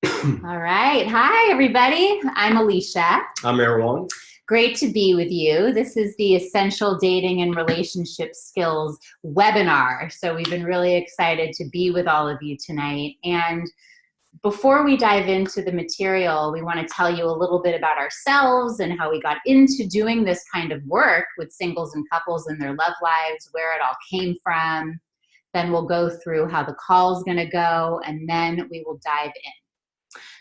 All right. Hi, everybody. I'm Alicia. I'm Erwan. Great to be with you. This is the Essential Dating and Relationship Skills webinar. So we've been really excited to be with all of you tonight. And before we dive into the material, we want to tell you a little bit about ourselves and how we got into doing this kind of work with singles and couples in their love lives, where it all came from. Then we'll go through how the call is going to go, and then we will dive in.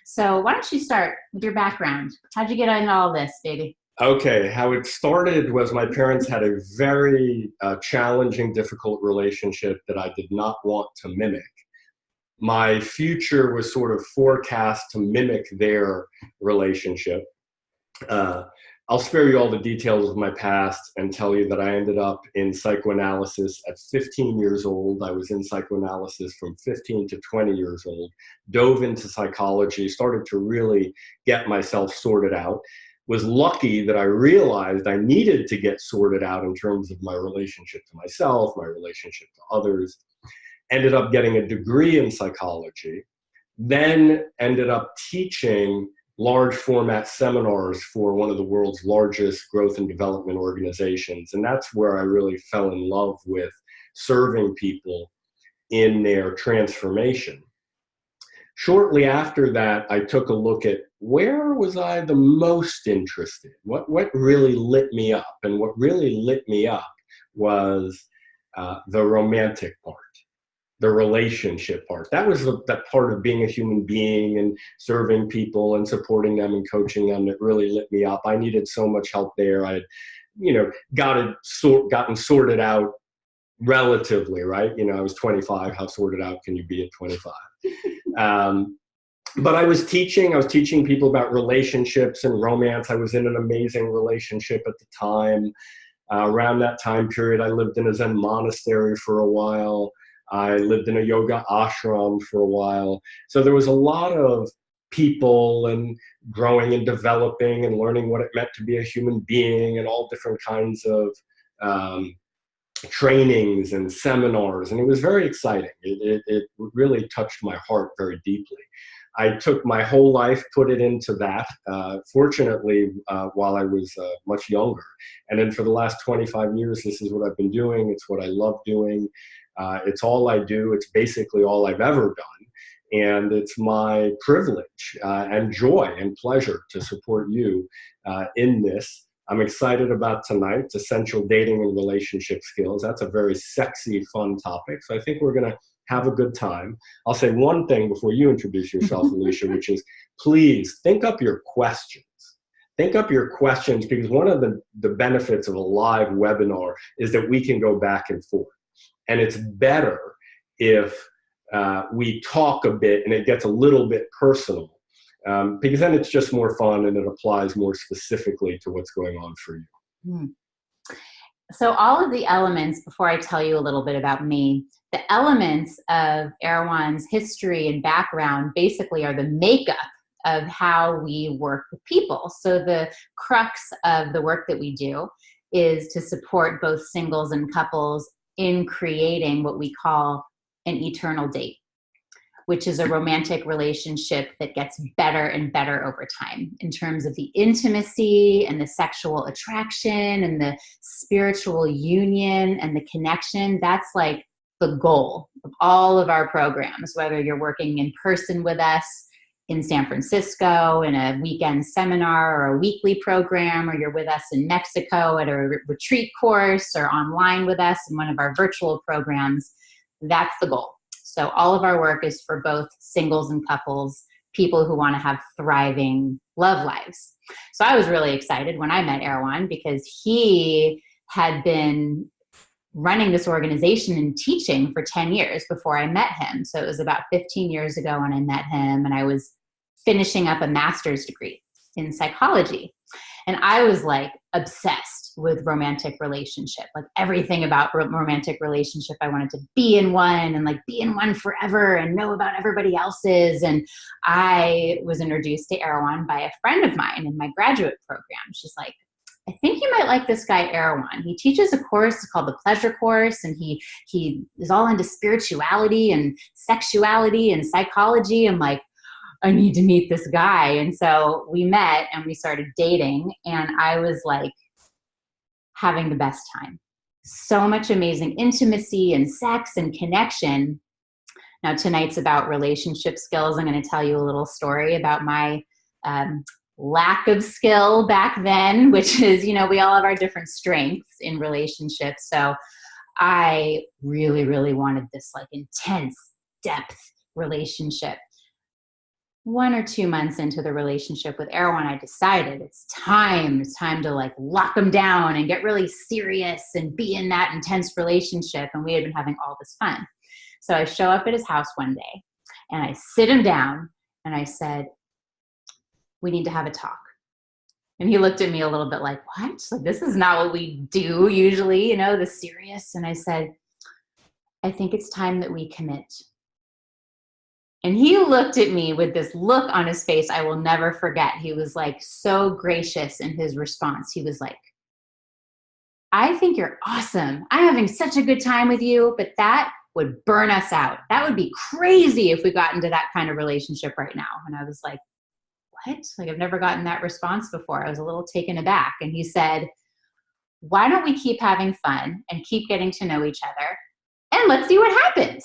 So why don't you start with your background? How'd you get into all this, baby? Okay, how it started was my parents had a very challenging, difficult relationship that I did not want to mimic. My future was sort of forecast to mimic their relationship. Uh, I'll spare you all the details of my past and tell you that I ended up in psychoanalysis at 15 years old. I was in psychoanalysis from 15 to 20 years old, dove into psychology, started to really get myself sorted out. Was lucky that I realized I needed to get sorted out in terms of my relationship to myself, my relationship to others. Ended up getting a degree in psychology, then ended up teaching large format seminars for one of the world's largest growth and development organizations. And that's where I really fell in love with serving people in their transformation. Shortly after that, I took a look at where was I the most interested? What really lit me up? And what really lit me up was the romantic part, the relationship part. That was that part of being a human being and serving people and supporting them and coaching them that really lit me up. I needed so much help there. I had, gotten sorted out relatively, right? I was 25. How sorted out can you be at 25? But I was teaching people about relationships and romance. I was in an amazing relationship at the time. Around that time period, I lived in a Zen monastery for a while. I lived in a yoga ashram for a while. So there was a lot of people and growing and developing and learning what it meant to be a human being and all different kinds of trainings and seminars. And it was very exciting. It really touched my heart very deeply. I took my whole life, put it into that, fortunately, while I was much younger. And then for the last 25 years, this is what I've been doing. It's what I love doing. It's all I do. It's basically all I've ever done. And it's my privilege and joy and pleasure to support you in this. I'm excited about tonight's essential dating and relationship skills. That's a very sexy, fun topic. So I think we're going to have a good time. I'll say one thing before you introduce yourself, Alicia, which is please think up your questions. Think up your questions, because one of the benefits of a live webinar is that we can go back and forth. And it's better if we talk a bit and it gets a little bit personal, because then it's just more fun and it applies more specifically to what's going on for you. Hmm. So all of the elements, before I tell you a little bit about me, the elements of Erwan's history and background basically are the makeup of how we work with people. So the crux of the work that we do is to support both singles and couples in creating what we call an eternal date, which is a romantic relationship that gets better and better over time in terms of the intimacy and the sexual attraction and the spiritual union and the connection. That's like the goal of all of our programs, whether you're working in person with us in San Francisco in a weekend seminar or a weekly program, or you're with us in Mexico at a retreat course, or online with us in one of our virtual programs. That's the goal. So all of our work is for both singles and couples, people who want to have thriving love lives. So I was really excited when I met Erwan, because he had been running this organization and teaching for 10 years before I met him. So it was about 15 years ago when I met him, and I was finishing up a master's degree in psychology. And I was like obsessed with romantic relationship, like everything about romantic relationship. I wanted to be in one and like be in one forever and know about everybody else's. And I was introduced to Erwan by a friend of mine in my graduate program. She's like, I think you might like this guy, Erwan. He teaches a course called the Pleasure Course, and he is all into spirituality and sexuality and psychology. I'm like, I need to meet this guy. And so we met and we started dating, and I was like having the best time. So much amazing intimacy and sex and connection. Now, tonight's about relationship skills. I'm going to tell you a little story about my um, lack of skill back then, which is, you know, we all have our different strengths in relationships. So I really, really wanted this like intense depth relationship. 1 or 2 months into the relationship with Erwan, I decided it's time to like lock him down and get really serious and be in that intense relationship. And we had been having all this fun. So I show up at his house one day and I sit him down and I said, we need to have a talk. And he looked at me a little bit like, what? Like, this is not what we do usually, you know, the serious. And I said, I think it's time that we commit. And he looked at me with this look on his face I will never forget. He was like so gracious in his response. He was like, I think you're awesome. I'm having such a good time with you, but that would burn us out. That would be crazy if we got into that kind of relationship right now. And I was like, what? Like, I've never gotten that response before. I was a little taken aback. And he said, why don't we keep having fun and keep getting to know each other? And let's see what happens.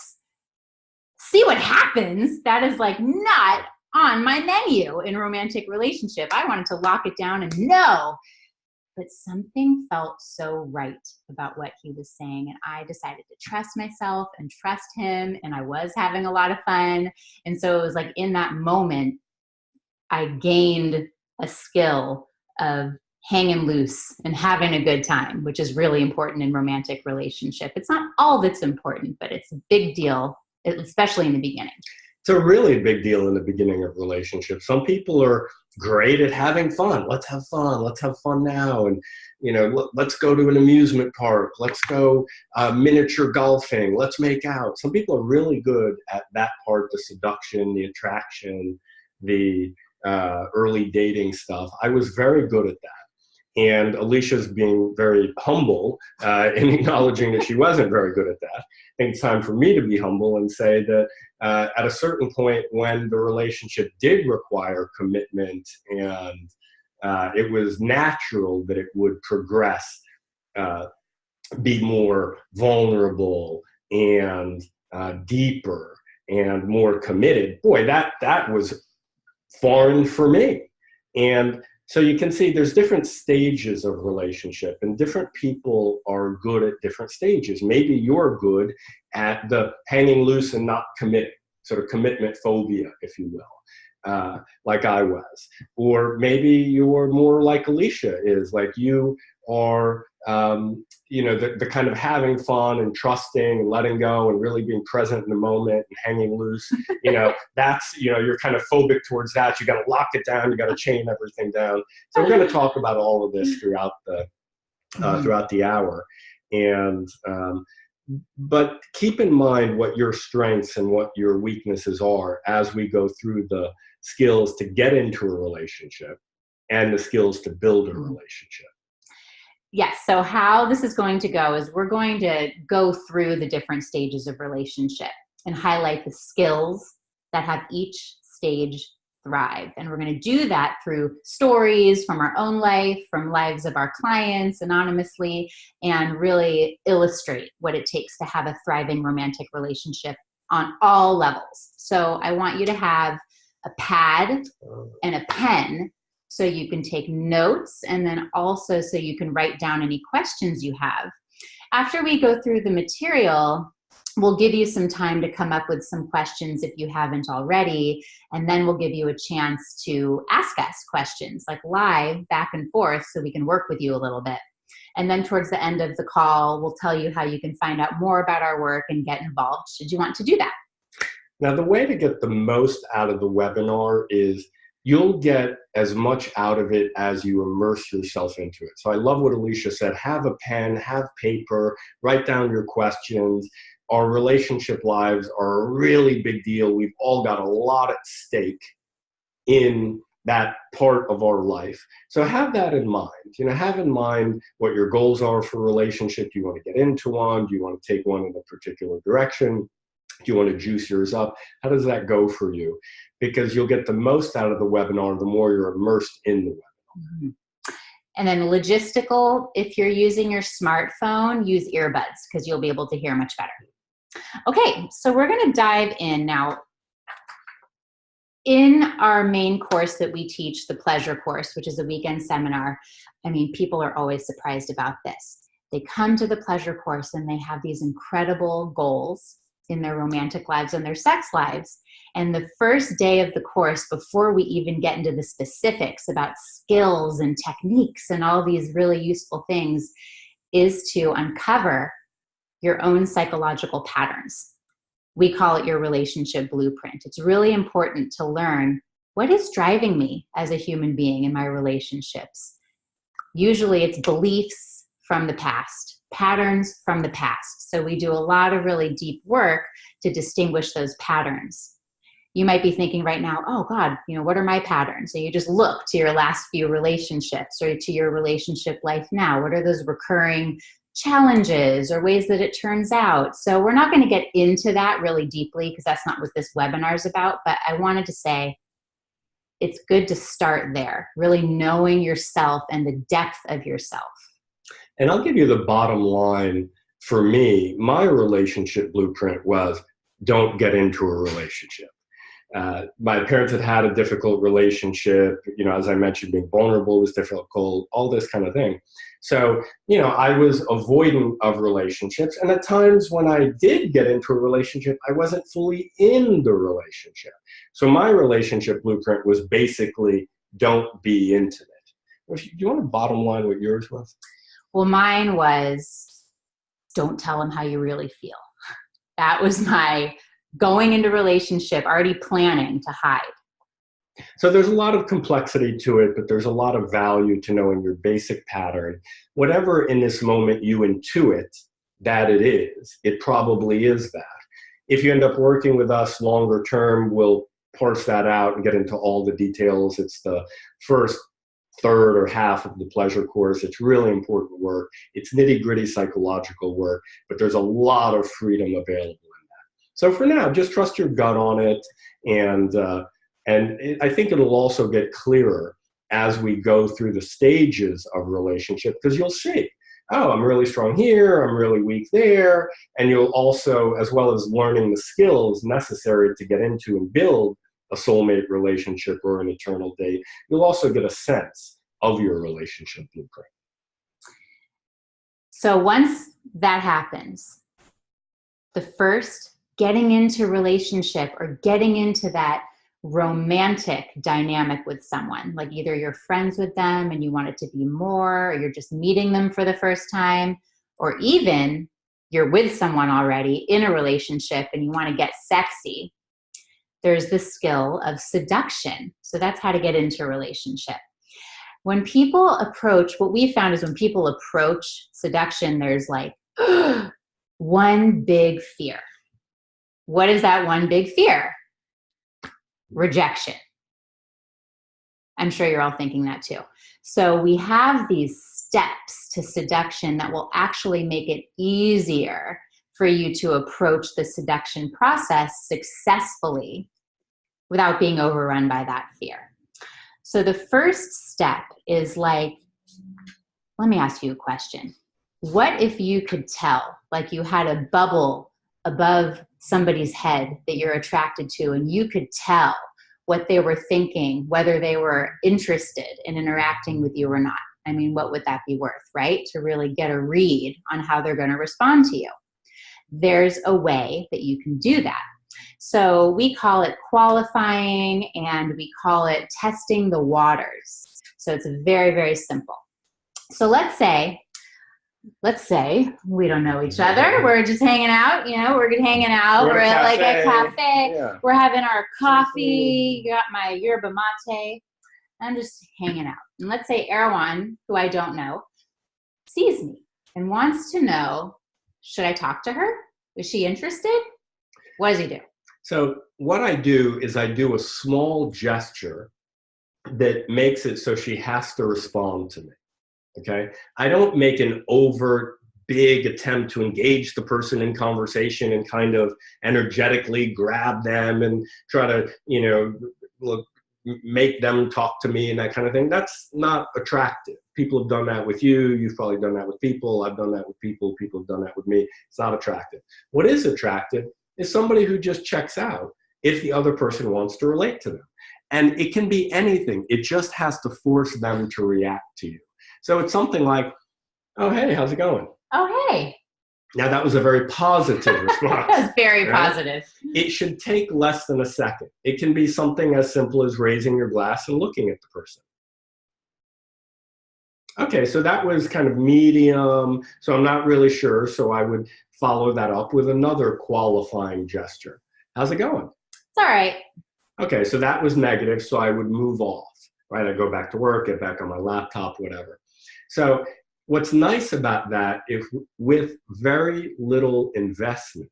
See what happens? That is like not on my menu in romantic relationship. I wanted to lock it down and know. But something felt so right about what he was saying. And I decided to trust myself and trust him. And I was having a lot of fun. And so it was like in that moment, I gained a skill of hanging loose and having a good time, which is really important in romantic relationship. It's not all that's important, but it's a big deal, especially in the beginning. It's a really big deal in the beginning of relationships. Some people are great at having fun. Let's have fun. Let's have fun now. And, you know, let's go to an amusement park. Let's go miniature golfing. Let's make out. Some people are really good at that part, the seduction, the attraction, the early dating stuff. I was very good at that. And Alicia's being very humble in acknowledging that she wasn't very good at that. I think it's time for me to be humble and say that at a certain point when the relationship did require commitment and it was natural that it would progress, be more vulnerable and deeper and more committed, boy, that was foreign for me. And so you can see there's different stages of relationship and different people are good at different stages. Maybe you're good at the hanging loose and not committing, sort of commitment phobia, if you will, like I was. Or maybe you're more like Alicia is, like you are, you know, the kind of having fun and trusting and letting go and really being present in the moment and hanging loose. You know, that's, you know, you're kind of phobic towards that. You got to lock it down. You got to chain everything down. So we're going to talk about all of this throughout the hour. And, but keep in mind what your strengths and what your weaknesses are as we go through the skills to get into a relationship and the skills to build a relationship. Yes. So how this is going to go is we're going to go through the different stages of relationship and highlight the skills that have each stage thrive. And we're going to do that through stories from our own life, from lives of our clients anonymously, and really illustrate what it takes to have a thriving romantic relationship on all levels. So I want you to have a pad and a pen so you can take notes, and then also so you can write down any questions you have. After we go through the material, we'll give you some time to come up with some questions if you haven't already, and then we'll give you a chance to ask us questions, like live, back and forth, so we can work with you a little bit. And then towards the end of the call, we'll tell you how you can find out more about our work and get involved should you want to do that. Now, the way to get the most out of the webinar is you'll get as much out of it as you immerse yourself into it. So I love what Alicia said. Have a pen, have paper, write down your questions. Our relationship lives are a really big deal. We've all got a lot at stake in that part of our life. So have that in mind. You know, have in mind what your goals are for a relationship. Do you want to get into one? Do you want to take one in a particular direction? Do you want to juice yours up? How does that go for you? because you'll get the most out of the webinar the more you're immersed in the webinar. Mhm. And then logistical, if you're using your smartphone, use earbuds because you'll be able to hear much better. Okay, so we're going to dive in now. In our main course that we teach, the pleasure course, which is a weekend seminar, I mean, people are always surprised about this. They come to the pleasure course and they have these incredible goals in their romantic lives and their sex lives. And the first day of the course, before we even get into the specifics about skills and techniques and all these really useful things, is to uncover your own psychological patterns. We call it your relationship blueprint. It's really important to learn what is driving me as a human being in my relationships. Usually it's beliefs from the past, patterns from the past. So we do a lot of really deep work to distinguish those patterns. You might be thinking right now, oh God, what are my patterns? So you just look to your last few relationships or to your relationship life now. What are those recurring challenges or ways that it turns out? So we're not going to get into that really deeply because that's not what this webinar is about. But I wanted to say it's good to start there, really knowing yourself and the depth of yourself. And I'll give you the bottom line. For me, my relationship blueprint was don't get into a relationship. My parents had had a difficult relationship, as I mentioned, being vulnerable was difficult, all this kind of thing. So, I was avoidant of relationships. And at times when I did get into a relationship, I wasn't fully in the relationship. So my relationship blueprint was basically don't be intimate. Do you want to bottom line what yours was? Well, mine was don't tell them how you really feel. That was my going into relationship, already planning to hide. So there's a lot of complexity to it, but there's a lot of value to knowing your basic pattern. Whatever in this moment you intuit that it is, it probably is that. If you end up working with us longer term, we'll parse that out and get into all the details. It's the first third or half of the pleasure course. It's really important work. It's nitty-gritty psychological work, but there's a lot of freedom available. So for now, just trust your gut on it, and I think it'll also get clearer as we go through the stages of relationship, because you'll see, oh, I'm really strong here, I'm really weak there, and you'll also, as well as learning the skills necessary to get into and build a soulmate relationship or an eternal date, you'll also get a sense of your relationship blueprint. So once that happens, the first getting into relationship or getting into that romantic dynamic with someone, like either you're friends with them and you want it to be more, or you're just meeting them for the first time, or even you're with someone already in a relationship and you want to get sexy, there's the skill of seduction. So that's how to get into a relationship. When people approach, what we found is when people approach seduction, there's like one big fear. What is that one big fear? Rejection. I'm sure you're all thinking that too. So we have these steps to seduction that will actually make it easier for you to approach the seduction process successfully without being overrun by that fear. So the first step is like, let me ask you a question. What if you could tell, like you had a bubble above somebody's head that you're attracted to, and you could tell what they were thinking, whether they were interested in interacting with you or not? I mean, what would that be worth, right? To really get a read on how they're going to respond to you. There's a way that you can do that. So we call it qualifying, and we call it testing the waters. So it's very, very simple. So let's say we don't know each other. We're just hanging out, we're hanging out. We're at like a cafe. Yeah. We're having our coffee. You got my yerba mate. I'm just hanging out. And let's say Erwan, who I don't know, sees me and wants to know, should I talk to her? Is she interested? What does he do? So what I do is I do a small gesture that makes it so she has to respond to me. Okay, I don't make an overt big attempt to engage the person in conversation and kind of energetically grab them and try to, look, make them talk to me and that kind of thing. That's not attractive. People have done that with you. You've probably done that with people. I've done that with people. People have done that with me. It's not attractive. What is attractive is somebody who just checks out if the other person wants to relate to them. And it can be anything. It just has to force them to react to you. So it's something like, oh, hey, how's it going? Oh, hey. Now, that was a very positive response. That was very right? positive. It should take less than a second. It can be something as simple as raising your glass and looking at the person. Okay, so that was kind of medium, so I'm not really sure, so I would follow that up with another qualifying gesture. How's it going? It's all right. Okay, so that was negative, so I would move off, right? I'd go back to work, get back on my laptop, whatever. So what's nice about that, if with very little investment,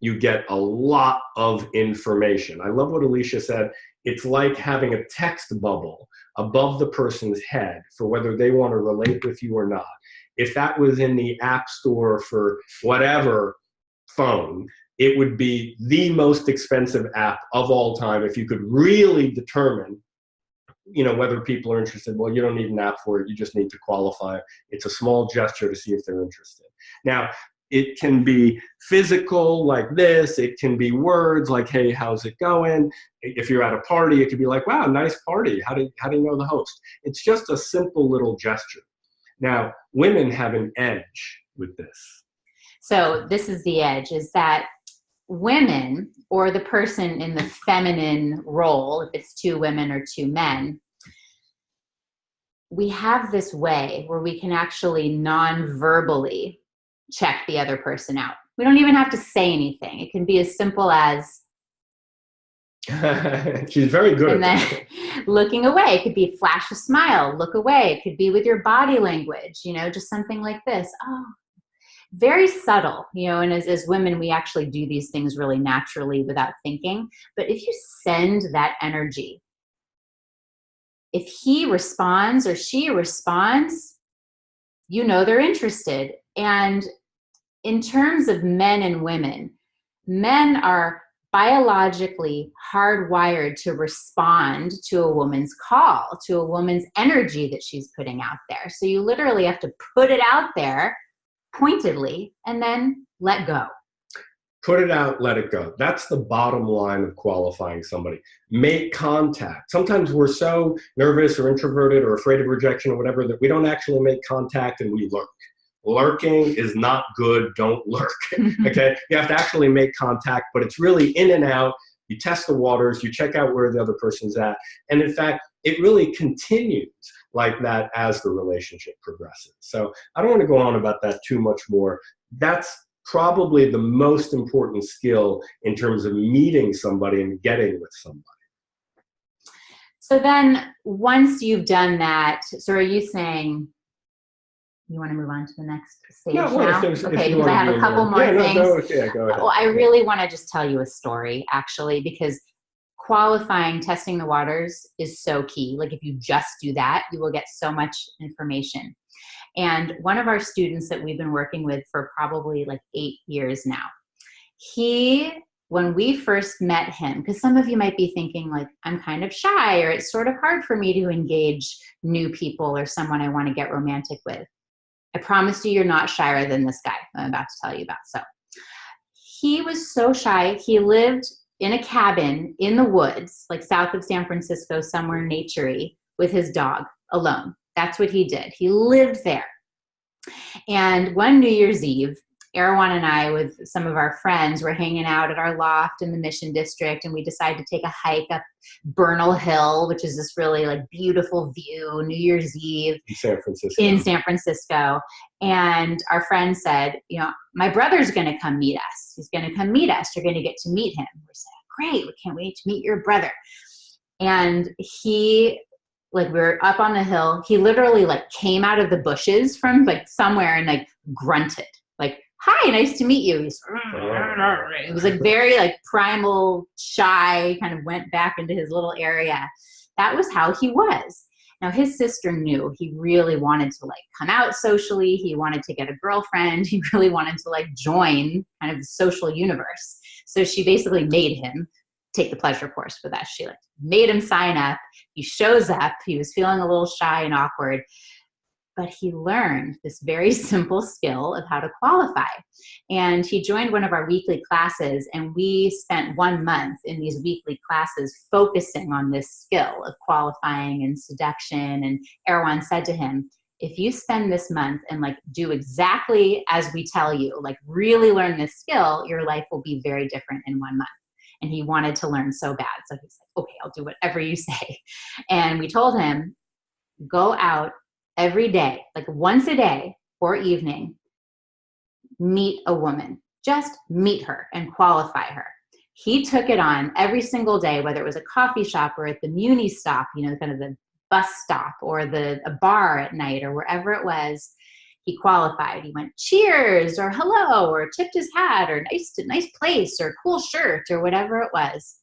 you get a lot of information. I love what Alicia said. It's like having a text bubble above the person's head for whether they want to relate with you or not. If that was in the app store for whatever phone, it would be the most expensive app of all time if you could really determine whether people are interested. Well, you don't need an app for it. You just need to qualify. It's a small gesture to see if they're interested. Now, it can be physical like this. It can be words like, hey, how's it going? If you're at a party, it could be like, wow, nice party. How do you know the host? It's just a simple little gesture. Now, women have an edge with this. So this is the edge, is that women, or the person in the feminine role, if it's two women or two men, we have this way where we can actually non-verbally check the other person out. We don't even have to say anything. It can be as simple as she's very good and at then that. Looking away. It could be flash a smile, look away. It could be with your body language, just something like this. Oh, very subtle, and as women, we actually do these things really naturally without thinking. But if you send that energy, if he responds or she responds, they're interested. And in terms of men and women, men are biologically hardwired to respond to a woman's call, to a woman's energy that she's putting out there. So you literally have to put it out there pointedly and then let go. Put it out, let it go. That's the bottom line of qualifying somebody. Make contact. Sometimes we're so nervous or introverted or afraid of rejection or whatever that we don't actually make contact and we lurk. Lurking is not good. Don't lurk. Okay? You have to actually make contact, but it's really in and out. You test the waters. You check out where the other person's at. And in fact, it really continues like that as the relationship progresses. So I don't want to go on about that too much more. That's probably the most important skill in terms of meeting somebody and getting with somebody. So then once you've done that, so are you saying you want to move on to the next stage now? Okay, because I have a couple more things. Go ahead. Well, I really want to just tell you a story, actually, because qualifying, testing the waters is so key. Like if you just do that, you will get so much information. And one of our students that we've been working with for probably like 8 years now, when we first met him, because some of you might be thinking like, I'm kind of shy, or it's sort of hard for me to engage new people or someone I want to get romantic with. I promise you, you're not shyer than this guy I'm about to tell you about. So he was so shy. He lived in a cabin in the woods, like south of San Francisco, somewhere nature-y, with his dog alone. That's what he did. He lived there. And one New Year's Eve, Erwan and I, with some of our friends, were hanging out at our loft in the Mission District, and we decided to take a hike up Bernal Hill, which is this really like beautiful view, New Year's Eve in San Francisco. And our friend said, my brother's going to come meet us. He's going to come meet us. You're going to get to meet him. We said, great. We can't wait to meet your brother. And we were up on the hill. He literally came out of the bushes from somewhere and grunted like, hi, nice to meet you. It was very primal, shy, kind of went back into his little area. That was how he was. Now his sister knew he really wanted to like come out socially. He wanted to get a girlfriend. He really wanted to like join kind of the social universe. So she basically made him take the pleasure course with us. She like made him sign up. He shows up. He was feeling a little shy and awkward, but he learned this very simple skill of how to qualify. And he joined one of our weekly classes, and we spent 1 month in these weekly classes focusing on this skill of qualifying and seduction. And Erwan said to him, if you spend this month and like do exactly as we tell you, like really learn this skill, your life will be very different in 1 month. And he wanted to learn so bad. So he's like, okay, I'll do whatever you say. And we told him, go out every day, like once a day or evening, meet a woman. Just meet her and qualify her. He took it on every single day, whether it was a coffee shop or at the Muni stop, you know, kind of the bus stop, or a bar at night, or wherever it was. He qualified. He went cheers or hello or tipped his hat or nice place or cool shirt or whatever it was.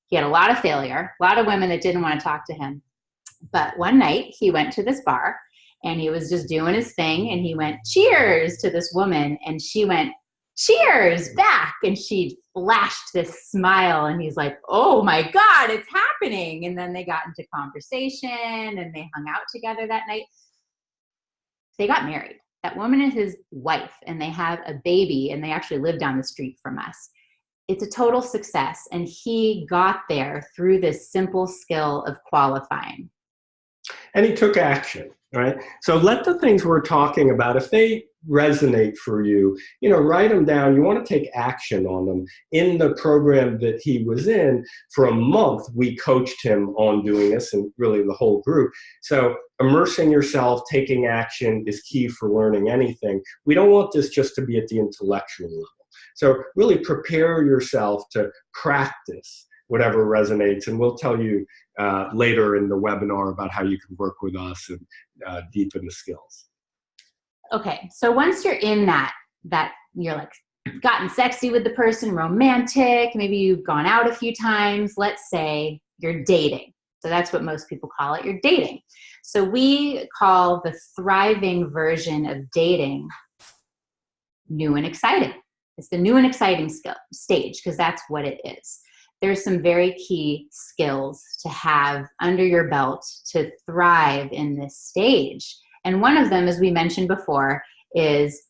He had a lot of failure, a lot of women that didn't want to talk to him. But one night he went to this bar and he was just doing his thing, and he went cheers to this woman, and she went cheers back, and she flashed this smile, and he's like, oh my God, it's happening. And then they got into conversation and they hung out together that night. They got married. That woman is his wife, and they have a baby, and they actually live down the street from us. It's a total success. And he got there through this simple skill of qualifying. And he took action, right? So let the things we're talking about, if they resonate for you, you know, write them down. You want to take action on them. In the program that he was in for a month, we coached him on doing this, and really the whole group. So immersing yourself, taking action is key for learning anything. We don't want this just to be at the intellectual level. So really prepare yourself to practice whatever resonates. And we'll tell you later in the webinar about how you can work with us and deepen the skills. Okay, so once you're in that you're like gotten sexy with the person, romantic, maybe you've gone out a few times, let's say you're dating. So that's what most people call it, you're dating. So we call the thriving version of dating new and exciting. It's the new and exciting stage, because that's what it is. There's some very key skills to have under your belt to thrive in this stage. And one of them, as we mentioned before, is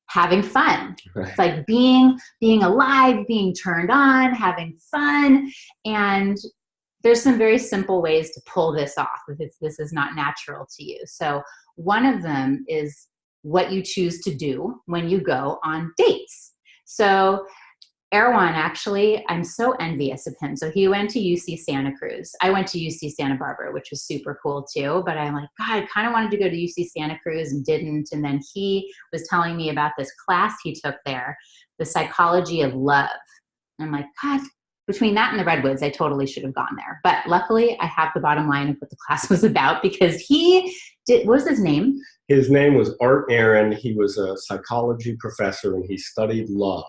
having fun. Right. It's like being alive, being turned on, having fun. And there's some very simple ways to pull this off if this is not natural to you. So one of them is what you choose to do when you go on dates. So Erwan, actually, I'm so envious of him. So he went to UC Santa Cruz. I went to UC Santa Barbara, which was super cool too. But I'm like, God, I kind of wanted to go to UC Santa Cruz and didn't. And then he was telling me about this class he took there, the psychology of love. And I'm like, God, between that and the Redwoods, I totally should have gone there. But luckily, I have the bottom line of what the class was about, because he did, what was his name? His name was Art Aaron. He was a psychology professor, and he studied love.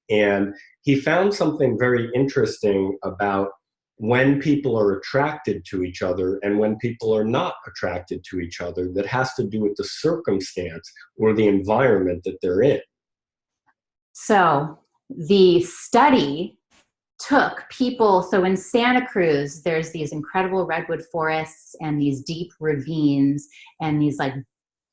And he found something very interesting about when people are attracted to each other and when people are not attracted to each other, that has to do with the circumstance or the environment that they're in. So the study took people, so in Santa Cruz, there's these incredible redwood forests and these deep ravines and these like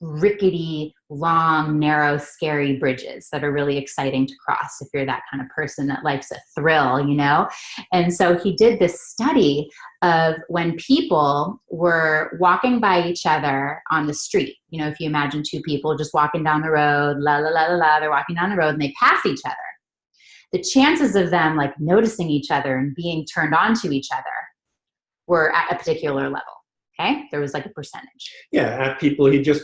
rickety, long, narrow, scary bridges that are really exciting to cross if you're that kind of person that likes a thrill, you know? And so he did this study of when people were walking by each other on the street. You know, if you imagine two people just walking down the road, la, la, la, la, la, they're walking down the road and they pass each other. The chances of them like noticing each other and being turned on to each other were at a particular level, okay? There was like a percentage. Yeah, at people, he just,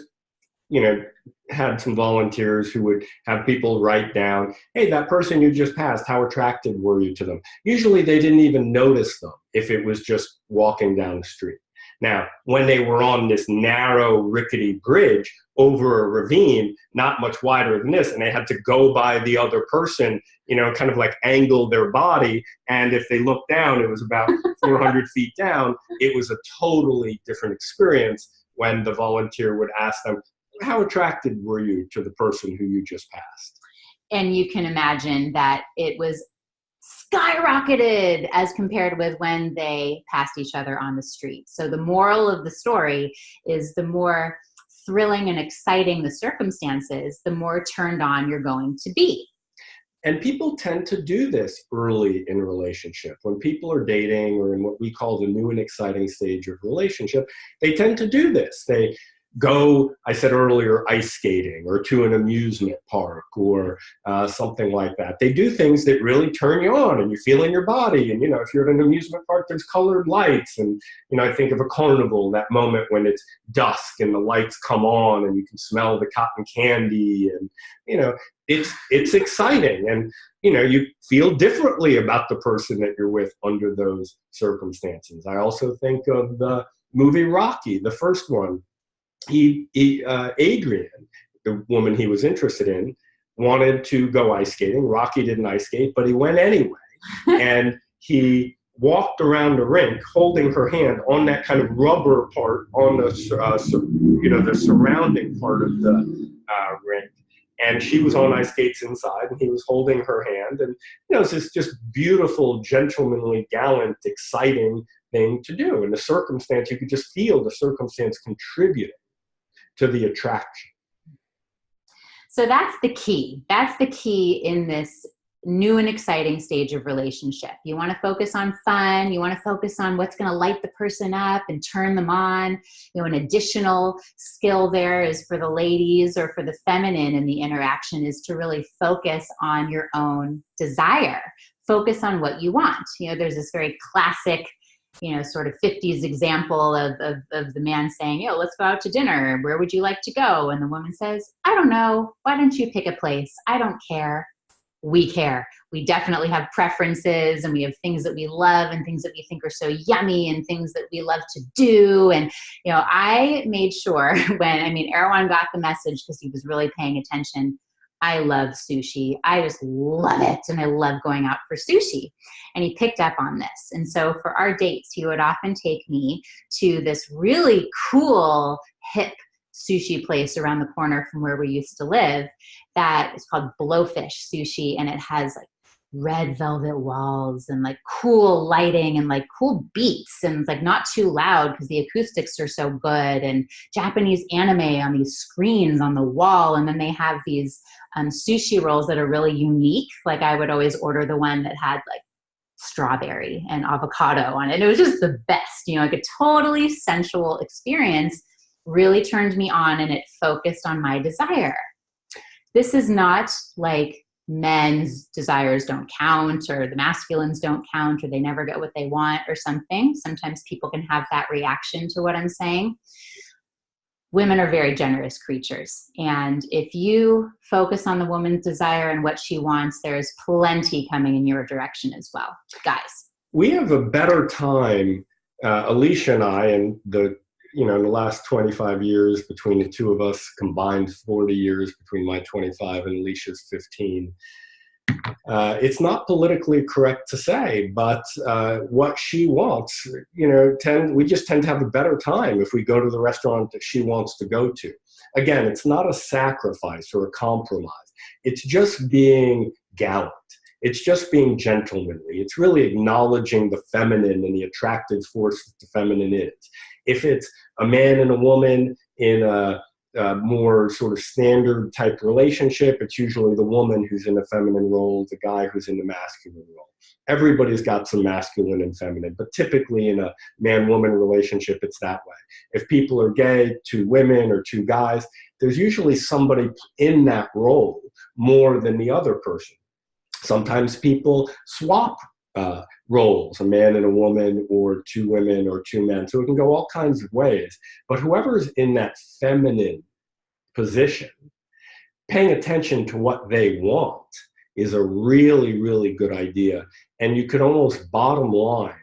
you know, had some volunteers who would have people write down, hey, that person you just passed, how attracted were you to them? Usually they didn't even notice them if it was just walking down the street. Now, when they were on this narrow, rickety bridge over a ravine, not much wider than this, and they had to go by the other person, kind of like angle their body. And if they looked down, it was about 400 feet down. It was a totally different experience when the volunteer would ask them, how attracted were you to the person who you just passed? And you can imagine that it was skyrocketed as compared with when they passed each other on the street. So the moral of the story is the more thrilling and exciting the circumstances, the more turned on you're going to be. And people tend to do this early in a relationship. When people are dating or in what we call the new and exciting stage of relationship, they tend to do this. They go, I said earlier, ice skating or to an amusement park or something like that. They do things that really turn you on and you feel in your body. And, if you're at an amusement park, there's colored lights. And, I think of a carnival, that moment when it's dusk and the lights come on and you can smell the cotton candy. And, it's exciting. And, you feel differently about the person that you're with under those circumstances. I also think of the movie Rocky, the first one. Adrian, the woman he was interested in, wanted to go ice skating. Rocky didn't ice skate, but he went anyway. And he walked around the rink holding her hand on that kind of rubber part on the surrounding part of the rink. And she was on ice skates inside, and he was holding her hand. And, it's this just beautiful, gentlemanly, gallant, exciting thing to do. And the circumstance, you could just feel the circumstance contributing to the attraction. So that's the key. That's the key in this new and exciting stage of relationship. You want to focus on fun. You want to focus on what's going to light the person up and turn them on. An additional skill there is for the ladies or for the feminine in the interaction is to really focus on your own desire. Focus on what you want. There's this very classic sort of 50s example of the man saying, let's go out to dinner. Where would you like to go? And the woman says, I don't know. Why don't you pick a place? I don't care. We care. We definitely have preferences and we have things that we love and things that we think are so yummy and things that we love to do. And, I made sure Erwan got the message because he was really paying attention. I love sushi. I just love it. And I love going out for sushi. And he picked up on this. And so for our dates, he would often take me to this really cool, hip sushi place around the corner from where we used to live that is called Blowfish Sushi. And it has like red velvet walls and like cool lighting and like cool beats and it's like not too loud because the acoustics are so good and Japanese anime on these screens on the wall. And then they have these sushi rolls that are really unique. Like I would always order the one that had like strawberry and avocado on it. It was just the best, like a totally sensual experience, really turned me on and it focused on my desire. This is not like men's desires don't count or the masculines don't count or they never get what they want or something. Sometimes people can have that reaction to what I'm saying. Women are very generous creatures. And if you focus on the woman's desire and what she wants, there is plenty coming in your direction as well. Guys. We have a better time, Alicia and I, and in the last 25 years between the two of us, combined 40 years between my 25 and Alicia's 15. It's not politically correct to say, but what she wants, we just tend to have a better time if we go to the restaurant that she wants to go to. Again, it's not a sacrifice or a compromise. It's just being gallant. It's just being gentlemanly. It's really acknowledging the feminine and the attractive force that the feminine is. If it's a man and a woman in a more sort of standard type relationship, it's usually the woman who's in the feminine role, the guy who's in the masculine role. Everybody's got some masculine and feminine, but typically in a man-woman relationship, it's that way. If people are gay, two women or two guys, there's usually somebody in that role more than the other person. Sometimes people swap roles, a man and a woman, or two women or two men. So it can go all kinds of ways. But whoever is in that feminine position, paying attention to what they want is a really, really good idea. And you could almost bottom line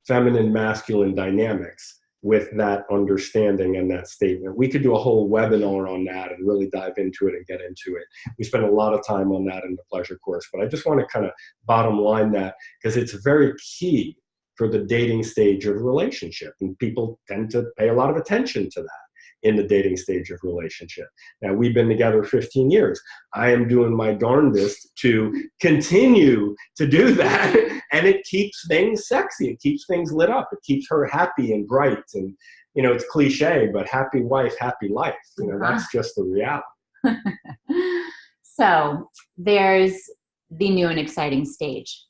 feminine, masculine dynamics with that understanding and that statement. We could do a whole webinar on that and really dive into it and get into it. We spend a lot of time on that in the pleasure course, but I just want to kind of bottom line that because it's very key for the dating stage of relationship, and people tend to pay a lot of attention to that in the dating stage of relationship. Now, we've been together 15 years. I am doing my darndest to continue to do that, and it keeps things sexy. It keeps things lit up. It keeps her happy and bright. And, you know, it's cliche, but happy wife, happy life. You know, that's just the reality. So there's the new and exciting stage.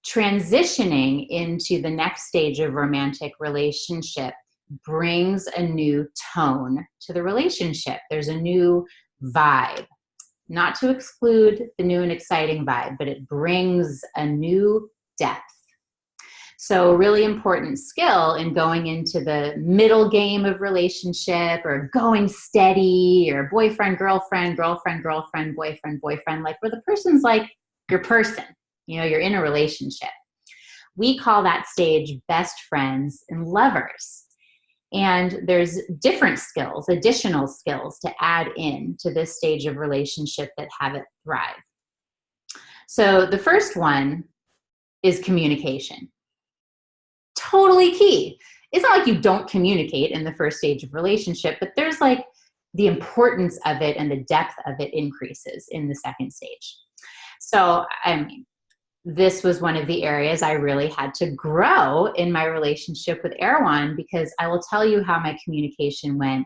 Transitioning into the next stage of romantic relationship brings a new tone to the relationship. There's a new vibe, not to exclude the new and exciting vibe, but it brings a new depth. So a really important skill in going into the middle game of relationship, or going steady, or boyfriend, girlfriend, girlfriend, girlfriend, boyfriend, boyfriend, like where the person's like your person, you know, you're in a relationship. We call that stage best friends and lovers. And there's different skills, additional skills to add in to this stage of relationship that have it thrive. So the first one is communication. Totally key. It's not like you don't communicate in the first stage of relationship, but there's like the importance of it and the depth of it increases in the second stage. So, I mean, this was one of the areas I really had to grow in my relationship with Erwan, because I will tell you how my communication went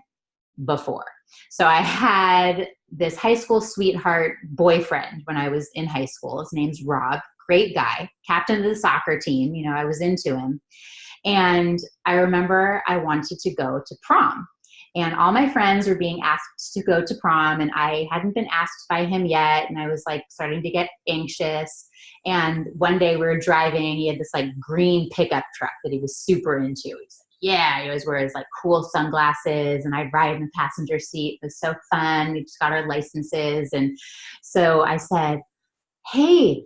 before. So I had this high school sweetheart boyfriend when I was in high school. His name's Rob, great guy, captain of the soccer team. You know, I was into him. And I remember I wanted to go to prom. And all my friends were being asked to go to prom, and I hadn't been asked by him yet. And I was like starting to get anxious. And one day we were driving, and he had this like green pickup truck that he was super into. He's like, yeah, he always wears like cool sunglasses, and I'd ride in the passenger seat. It was so fun. We just got our licenses. And so I said, hey,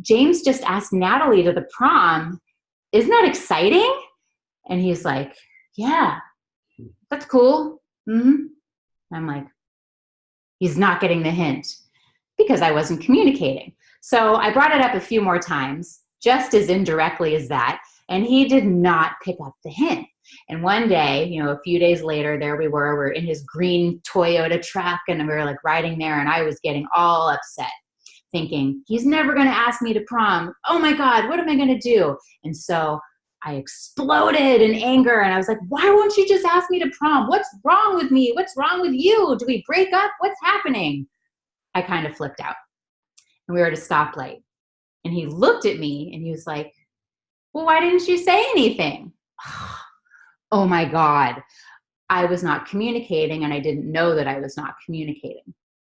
James just asked Natalie to the prom. Isn't that exciting? And he's like, yeah. That's cool. Mm-hmm. I'm like, he's not getting the hint, because I wasn't communicating. So I brought it up a few more times, just as indirectly as that, and he did not pick up the hint. And one day, you know, a few days later, there we were, we're in his green Toyota truck, and we were like riding there, and I was getting all upset, thinking, he's never going to ask me to prom. Oh my God, what am I going to do? And so I exploded in anger, and I was like, why won't you just ask me to prom? What's wrong with me? What's wrong with you? Do we break up? What's happening? I kind of flipped out, and we were at a stoplight, and he looked at me and he was like, well, why didn't you say anything? Oh my God. I was not communicating, and I didn't know that I was not communicating.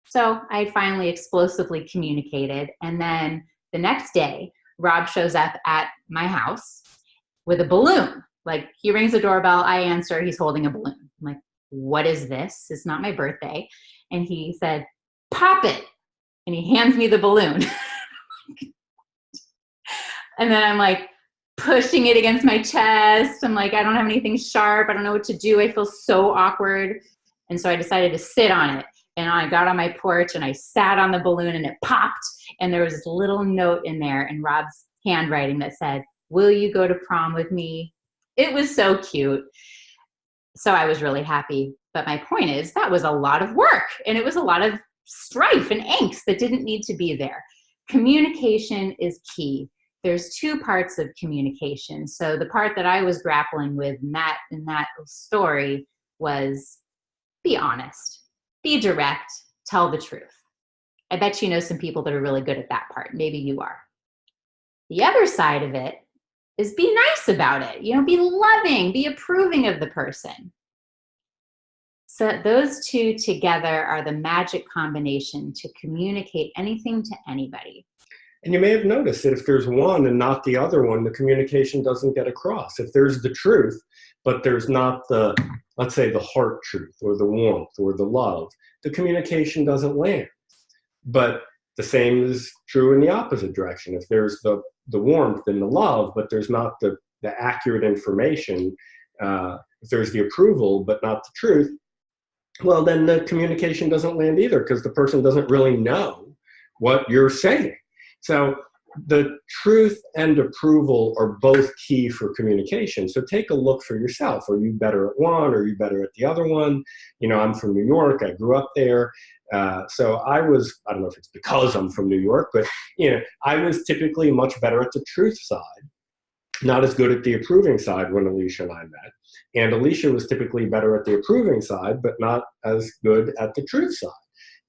So I finally explosively communicated. And then the next day, Rob shows up at my house with a balloon. Like, he rings the doorbell, I answer, he's holding a balloon. I'm like, what is this? It's not my birthday. And he said, pop it. And he hands me the balloon. And then I'm like pushing it against my chest. I'm like, I don't have anything sharp. I don't know what to do. I feel so awkward. And so I decided to sit on it. And I got on my porch and I sat on the balloon, and it popped. And there was this little note in there in Rob's handwriting that said, will you go to prom with me? It was so cute. So I was really happy. But my point is, that was a lot of work, and it was a lot of strife and angst that didn't need to be there. Communication is key. There's two parts of communication. So the part that I was grappling with in that story was, be honest, be direct, tell the truth. I bet you know some people that are really good at that part. Maybe you are. The other side of it is be nice about it. You know, be loving, be approving of the person. So those two together are the magic combination to communicate anything to anybody. And you may have noticed that if there's one and not the other one, the communication doesn't get across. If there's the truth, but there's not the, let's say, the heart truth or the warmth or the love, the communication doesn't land. But the same is true in the opposite direction. If there's the warmth and the love, but there's not the accurate information if there's the approval but not the truth, well, then the communication doesn't land either, because the person doesn't really know what you're saying. So the truth and approval are both key for communication. So take a look for yourself. Are you better at one? Are you better at the other one? You know, I'm from New York. I grew up there. So I don't know if it's because I'm from New York, but, you know, I was typically much better at the truth side, not as good at the approving side when Alicia and I met. And Alicia was typically better at the approving side, but not as good at the truth side.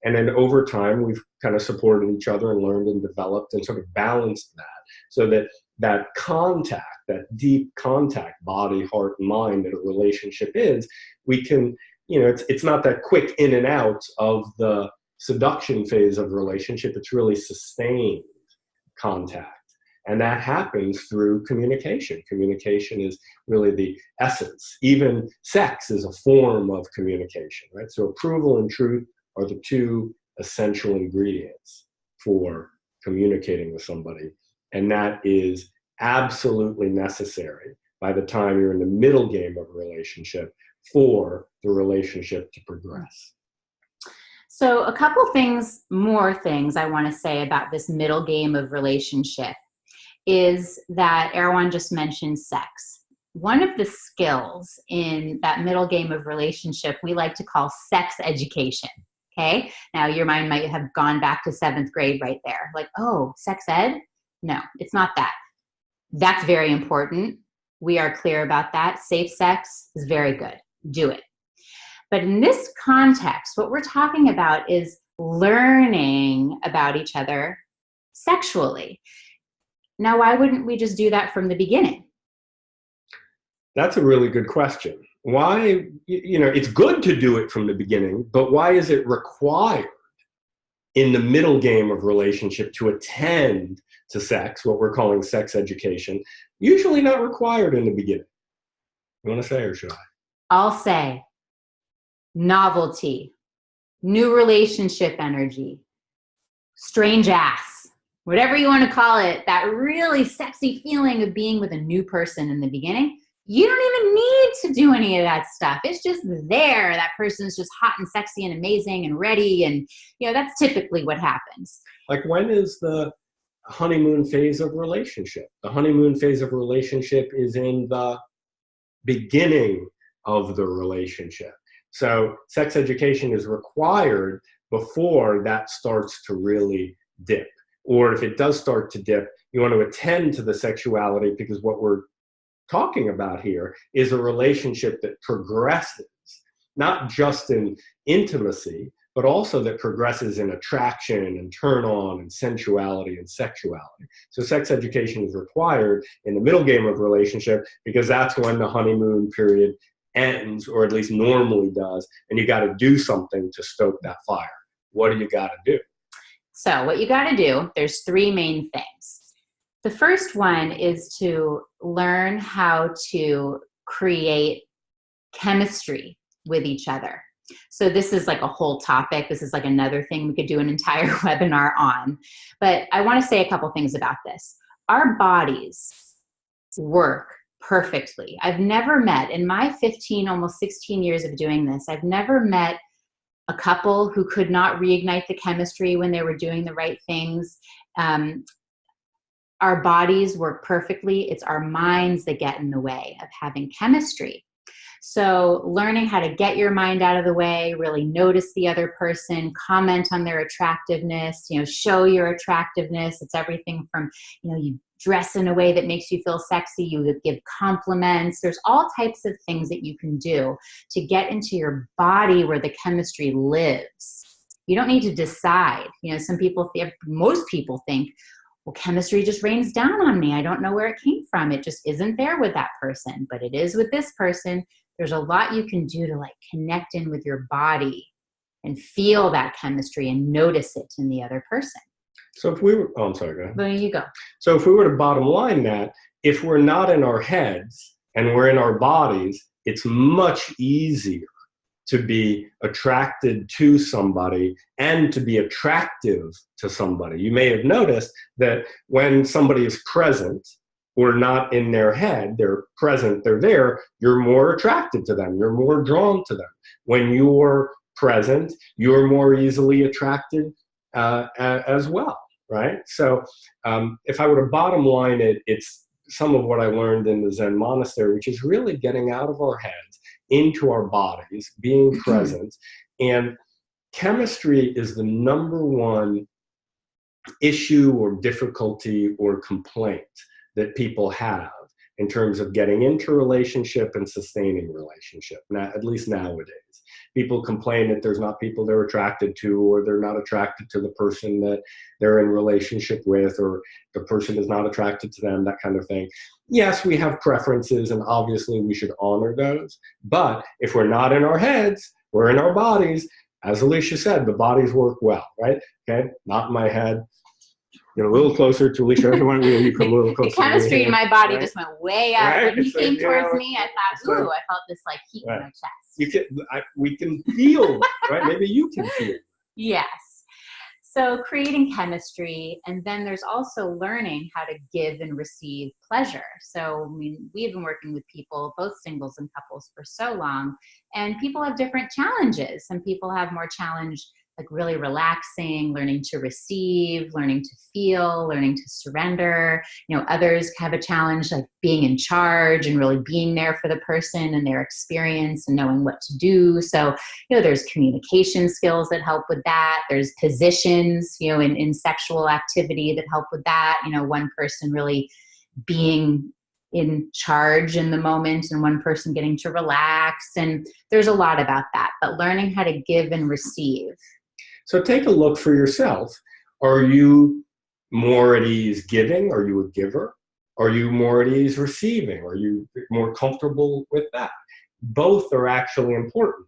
And then over time, we've kind of supported each other and learned and developed and sort of balanced that, so that that contact, that deep contact, body, heart, and mind that a relationship is, we can, you know, it's not that quick in and out of the seduction phase of a relationship. It's really sustained contact. And that happens through communication. Communication is really the essence. Even sex is a form of communication, right? So approval and truth are the two essential ingredients for communicating with somebody. And that is absolutely necessary by the time you're in the middle game of a relationship for the relationship to progress. So a couple more things I want to say about this middle game of relationship is that Erwan just mentioned sex. One of the skills in that middle game of relationship we like to call sex education. Okay. Now your mind might have gone back to 7th grade right there. Like, oh, sex ed? No, it's not that. That's very important. We are clear about that. Safe sex is very good. Do it. But in this context, what we're talking about is learning about each other sexually. Now, why wouldn't we just do that from the beginning? That's a really good question. Why, you know, it's good to do it from the beginning, but why is it required in the middle game of relationship to attend to sex, what we're calling sex education, usually not required in the beginning? You want to say, or should I? I'll say novelty, new relationship energy, strange ass, whatever you want to call it, that really sexy feeling of being with a new person in the beginning. You don't even need to do any of that stuff. It's just there. That person's just hot and sexy and amazing and ready. And, you know, that's typically what happens. Like, when is the honeymoon phase of relationship? The honeymoon phase of relationship is in the beginning of the relationship. So sex education is required before that starts to really dip. Or if it does start to dip, you want to attend to the sexuality, because what we're talking about here is a relationship that progresses, not just in intimacy, but also that progresses in attraction and turn on and sensuality and sexuality. So sex education is required in the middle game of relationship, because that's when the honeymoon period ends, or at least normally does, and you got to do something to stoke that fire. What do you got to do? So what you got to do, there's 3 main things. The first one is to learn how to create chemistry with each other. So this is like a whole topic. This is like another thing we could do an entire webinar on. But I want to say a couple things about this. Our bodies work perfectly. I've never met, in my 15, almost 16 years of doing this, I've never met a couple who could not reignite the chemistry when they were doing the right things. Our bodies work perfectly. It's our minds that get in the way of having chemistry. So learning how to get your mind out of the way, really notice the other person, comment on their attractiveness, you know, show your attractiveness. It's everything from, you know, you dress in a way that makes you feel sexy, you give compliments. There's all types of things that you can do to get into your body where the chemistry lives. You don't need to decide. You know, most people think, well, chemistry just rains down on me. I don't know where it came from. It just isn't there with that person, but it is with this person. There's a lot you can do to like connect in with your body and feel that chemistry and notice it in the other person. So if we were, oh, I'm sorry, go ahead. There you go. So if we were to bottom line that, if we're not in our heads and we're in our bodies, it's much easier to be attracted to somebody and to be attractive to somebody. You may have noticed that when somebody is present or not in their head, they're present, they're there, you're more attracted to them, you're more drawn to them. When you're present, you're more easily attracted as well, right? So if I were to bottom line it, it's some of what I learned in the Zen monastery, which is really getting out of our heads into our bodies, being present. And chemistry is the number one issue or difficulty or complaint that people have in terms of getting into relationship and sustaining relationship, at least nowadays. People complain that there's not people they're attracted to, or they're not attracted to the person that they're in relationship with, or the person is not attracted to them, that kind of thing. Yes, we have preferences, and obviously we should honor those. But if we're not in our heads, we're in our bodies. As Alicia said, the bodies work well, right? Okay, not in my head. Get a little closer to Alicia. Everyone, you come a little closer. The chemistry in my body right? just went way up. Right? When he came towards me, I thought, ooh, like, I felt this like heat in my chest. We can feel, right? Maybe you can feel. Yes. So creating chemistry, and then there's also learning how to give and receive pleasure. So, I mean, we've been working with people, both singles and couples, for so long, and people have different challenges. Some people have more challenge, like really relaxing, learning to receive, learning to feel, learning to surrender. You know, others have a challenge like being in charge and really being there for the person and their experience and knowing what to do. So, you know, there's communication skills that help with that. There's positions, you know, in sexual activity that help with that. You know, one person really being in charge in the moment and one person getting to relax. And there's a lot about that, but learning how to give and receive. So take a look for yourself. Are you more at ease giving? Are you a giver? Are you more at ease receiving? Are you more comfortable with that? Both are actually important.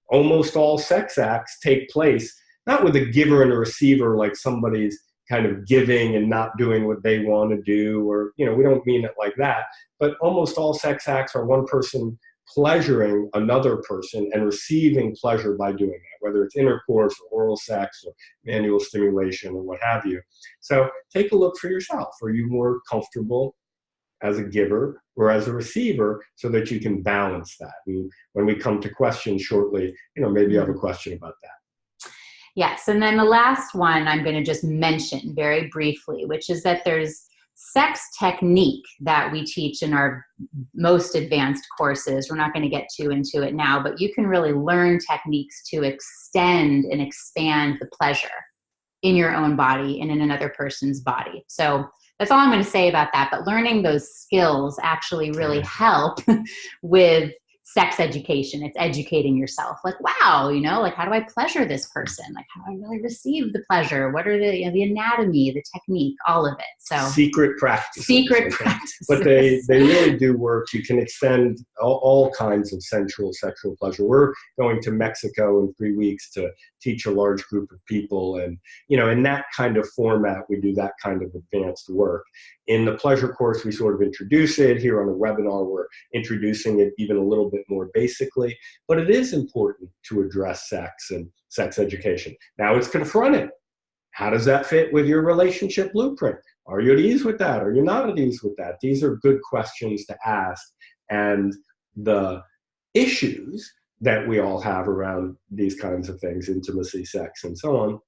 Almost all sex acts take place not with a giver and a receiver, like somebody's kind of giving and not doing what they want to do, or, you know, we don't mean it like that, but almost all sex acts are one person pleasuring another person and receiving pleasure by doing that, whether it's intercourse or oral sex or manual stimulation or what have you. So take a look for yourself. Are you more comfortable as a giver or as a receiver, so that you can balance that? And when we come to questions shortly, you know, maybe you have a question about that. Yes, and then the last one I'm going to just mention very briefly, which is that there's sex technique that we teach in our most advanced courses. We're not going to get too into it now, but you can really learn techniques to extend and expand the pleasure in your own body and in another person's body. So that's all I'm going to say about that. But learning those skills actually really help with sex education. It's educating yourself. Like, wow, you know, like, how do I pleasure this person? Like, how do I really receive the pleasure? What are the, you know, the anatomy, the technique, all of it. So secret practices. Secret practices. But they really do work. You can extend all kinds of sensual sexual pleasure. We're going to Mexico in 3 weeks to teach a large group of people. And, you know, in that kind of format, we do that kind of advanced work. In the pleasure course, we sort of introduce it. Here on the webinar, we're introducing it even a little bit more basically. But it is important to address sex and sex education. Now it's confronted. How does that fit with your relationship blueprint? Are you at ease with that? Are you not at ease with that? These are good questions to ask. And the issues that we all have around these kinds of things, intimacy, sex, and so on,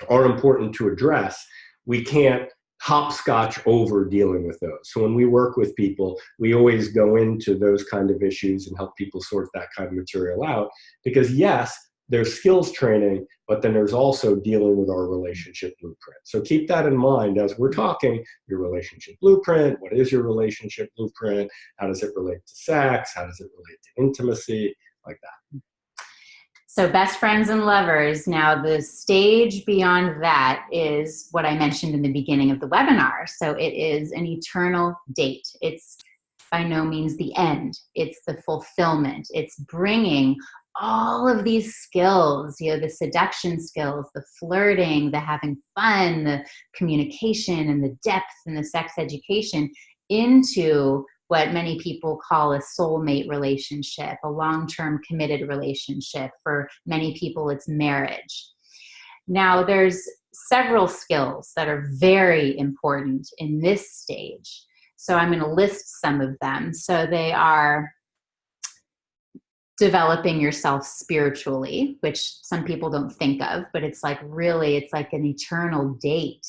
are important to address. We can't hopscotch over dealing with those. So when we work with people, we always go into those kind of issues and help people sort that kind of material out. Because yes, there's skills training, but then there's also dealing with our relationship blueprint. So keep that in mind as we're talking your relationship blueprint. What is your relationship blueprint? How does it relate to sex? How does it relate to intimacy? Like that. So best friends and lovers. Now the stage beyond that is what I mentioned in the beginning of the webinar. So it is an eternal date. It's by no means the end. It's the fulfillment. It's bringing all of these skills, you know, the seduction skills, the flirting, the having fun, the communication, and the depth and the sex education into what many people call a soulmate relationship, a long-term committed relationship. For many people, it's marriage. Now, there's several skills that are very important in this stage. So I'm going to list some of them. So they are developing yourself spiritually, which some people don't think of, but it's like really, it's like an eternal date.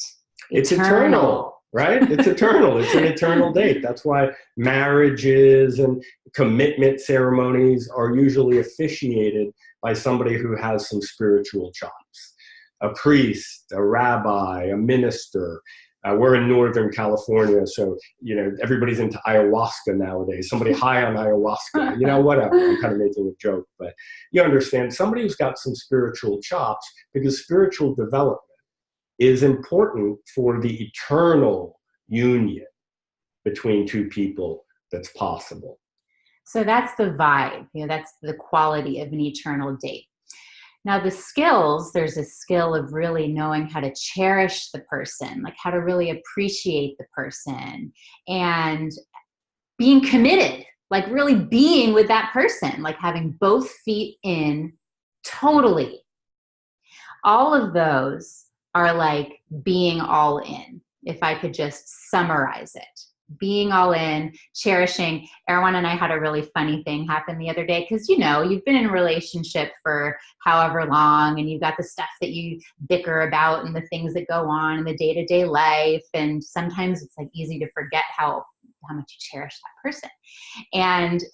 It's eternal, right? It's eternal. It's an eternal date. That's why marriages and commitment ceremonies are usually officiated by somebody who has some spiritual chops. A priest, a rabbi, a minister. We're in Northern California, so, everybody's into ayahuasca nowadays. Somebody high on ayahuasca, whatever. I'm kind of making a joke, but you understand, somebody who's got some spiritual chops, because spiritual development is important for the eternal union between two people that's possible. So that's the vibe, that's the quality of an eternal date. Now the skills, there's a skill of really knowing how to cherish the person, like how to really appreciate the person and being committed, like really being with that person, like having both feet in totally. All of those are like being all in, if I could just summarize it. Being all in, cherishing. Erwan and I had a really funny thing happen the other day because, you've been in a relationship for however long and you've got the stuff that you bicker about and the things that go on in the day-to-day life. And sometimes it's like easy to forget how much you cherish that person. And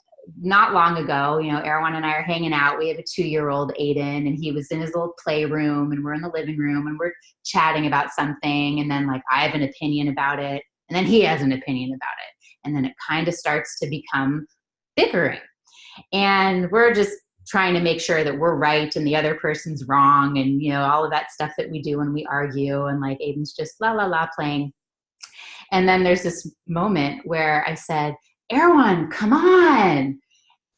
not long ago, Erwan and I are hanging out. We have a 2-year-old, Aiden, and he was in his little playroom and we're in the living room and we're chatting about something. And then like I have an opinion about it. And then he has an opinion about it. And then it kind of starts to become bickering. And we're just trying to make sure that we're right and the other person's wrong. And, all of that stuff that we do when we argue. And like Aiden's just la, la, la playing. And then there's this moment where I said, Erwan, come on.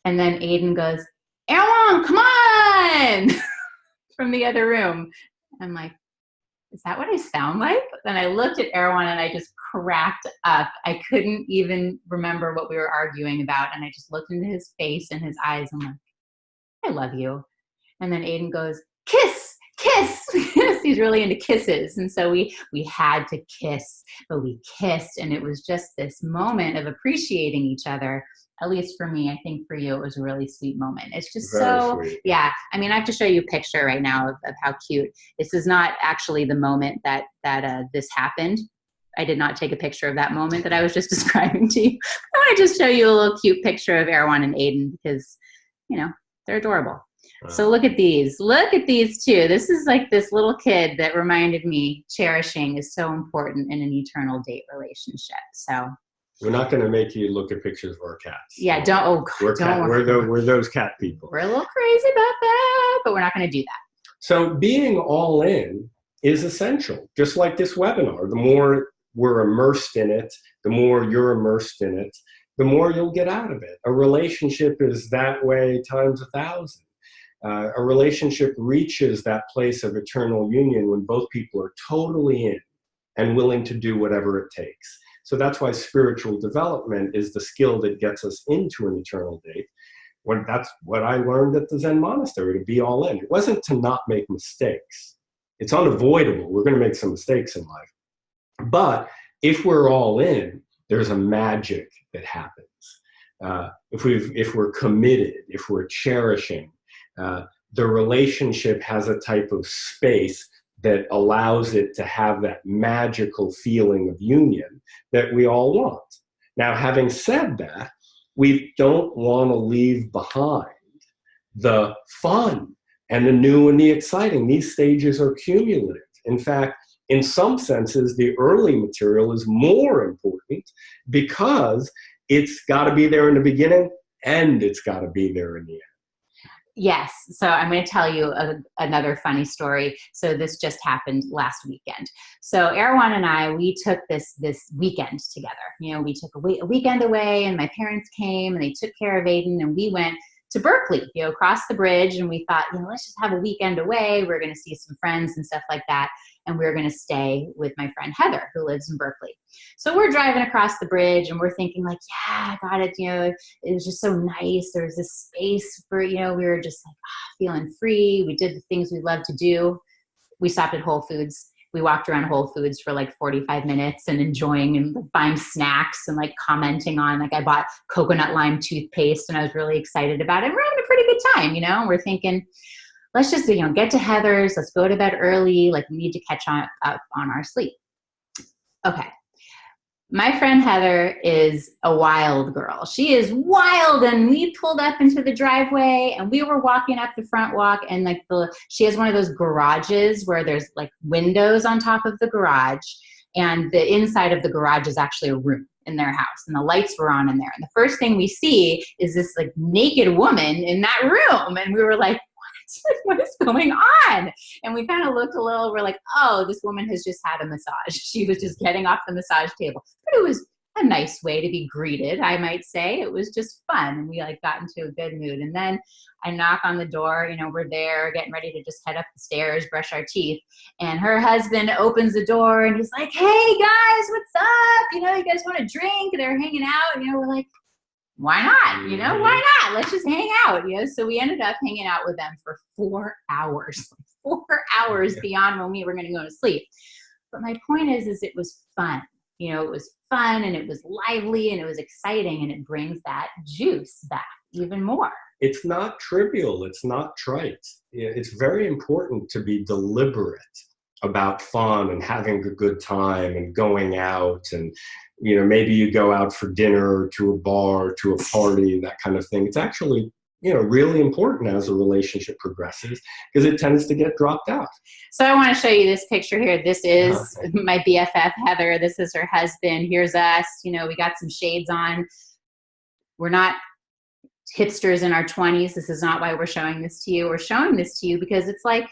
And then Aiden goes, Erwan, come on, from the other room. I'm like, is that what I sound like? Then I looked at Erwan and I just cracked up. I couldn't even remember what we were arguing about. And I just looked into his face and his eyes. I'm like, I love you. And then Aiden goes, kiss, kiss. He's really into kisses. And so we had to kiss, but we kissed. And it was just this moment of appreciating each other. At least for me, I think for you, it was a really sweet moment. It's just very so sweet. Yeah. I mean, I have to show you a picture right now of how cute. This is not actually the moment that this happened. I did not take a picture of that moment that I was just describing to you. I want to just show you a little cute picture of Erwan and Aiden because, they're adorable. So look at these. Look at these two. This is like this little kid that reminded me cherishing is so important in an eternal date relationship. So we're not going to make you look at pictures of our cats. Yeah, don't. Oh, God, we're those cat people. We're a little crazy about that, but we're not going to do that. So being all in is essential. Just like this webinar, the more we're immersed in it, the more you're immersed in it, the more you'll get out of it. A relationship is that way times 1,000. A relationship reaches that place of eternal union when both people are totally in and willing to do whatever it takes. So that's why spiritual development is the skill that gets us into an eternal date. That's what I learned at the Zen monastery, to be all in. It wasn't to not make mistakes. It's unavoidable. We're going to make some mistakes in life. But if we're all in, there's a magic that happens. If we're committed, if we're cherishing, the relationship has a type of space that allows it to have that magical feeling of union that we all want. Now, having said that, we don't want to leave behind the fun and the new and the exciting. These stages are cumulative. In fact, in some senses, the early material is more important because it's got to be there in the beginning and it's got to be there in the end. Yes. So I'm going to tell you another funny story. So this just happened last weekend. So Erwan and I, we took this weekend together. We took a weekend away and my parents came and they took care of Aiden and we went to Berkeley, across the bridge. And we thought, let's just have a weekend away. We're going to see some friends and stuff like that. And we're going to stay with my friend Heather, who lives in Berkeley. So we're driving across the bridge and we're thinking like, yeah, I got it. It was just so nice. There was this space for, we were just like feeling free. We did the things we love to do. We stopped at Whole Foods we walked around Whole Foods for like 45 minutes and enjoying and buying snacks and like commenting on, like I bought coconut lime toothpaste and I was really excited about it. We're having a pretty good time, you know, we're thinking, let's just, you know, get to Heather's, let's go to bed early. Like we need to catch up on our sleep. Okay. My friend Heather is a wild girl. She is wild, and we pulled up into the driveway and we were walking up the front walk, and like she has one of those garages where there's like windows on top of the garage, and the inside of the garage is actually a room in their house, and the lights were on in there. And the first thing we see is this like naked woman in that room, and we were like, what is going on? And we kind of looked a little, we're like, oh, this woman has just had a massage. She was just getting off the massage table. But it was a nice way to be greeted, I might say. It was just fun. And we like got into a good mood. And then I knock on the door, you know, we're there getting ready to just head up the stairs, brush our teeth. And her husband opens the door and he's like, hey guys, what's up? You know, you guys want a drink? And they're hanging out. And, you know, we're like, why not? You know, why not? Let's just hang out. You know, so we ended up hanging out with them for 4 hours, 4 hours beyond when we were going to go to sleep. But my point is it was fun. You know, it was fun and it was lively and it was exciting, and it brings that juice back even more. It's not trivial. It's not trite. It's very important to be deliberate about fun and having a good time and going out, and you know, maybe you go out for dinner, to a bar, to a party, that kind of thing. It's actually, you know, really important as a relationship progresses, because it tends to get dropped out. So I want to show you this picture here. This is my BFF, Heather. This is her husband. Here's us. You know, we got some shades on. We're not hipsters in our 20s. This is not why we're showing this to you. We're showing this to you because it's like,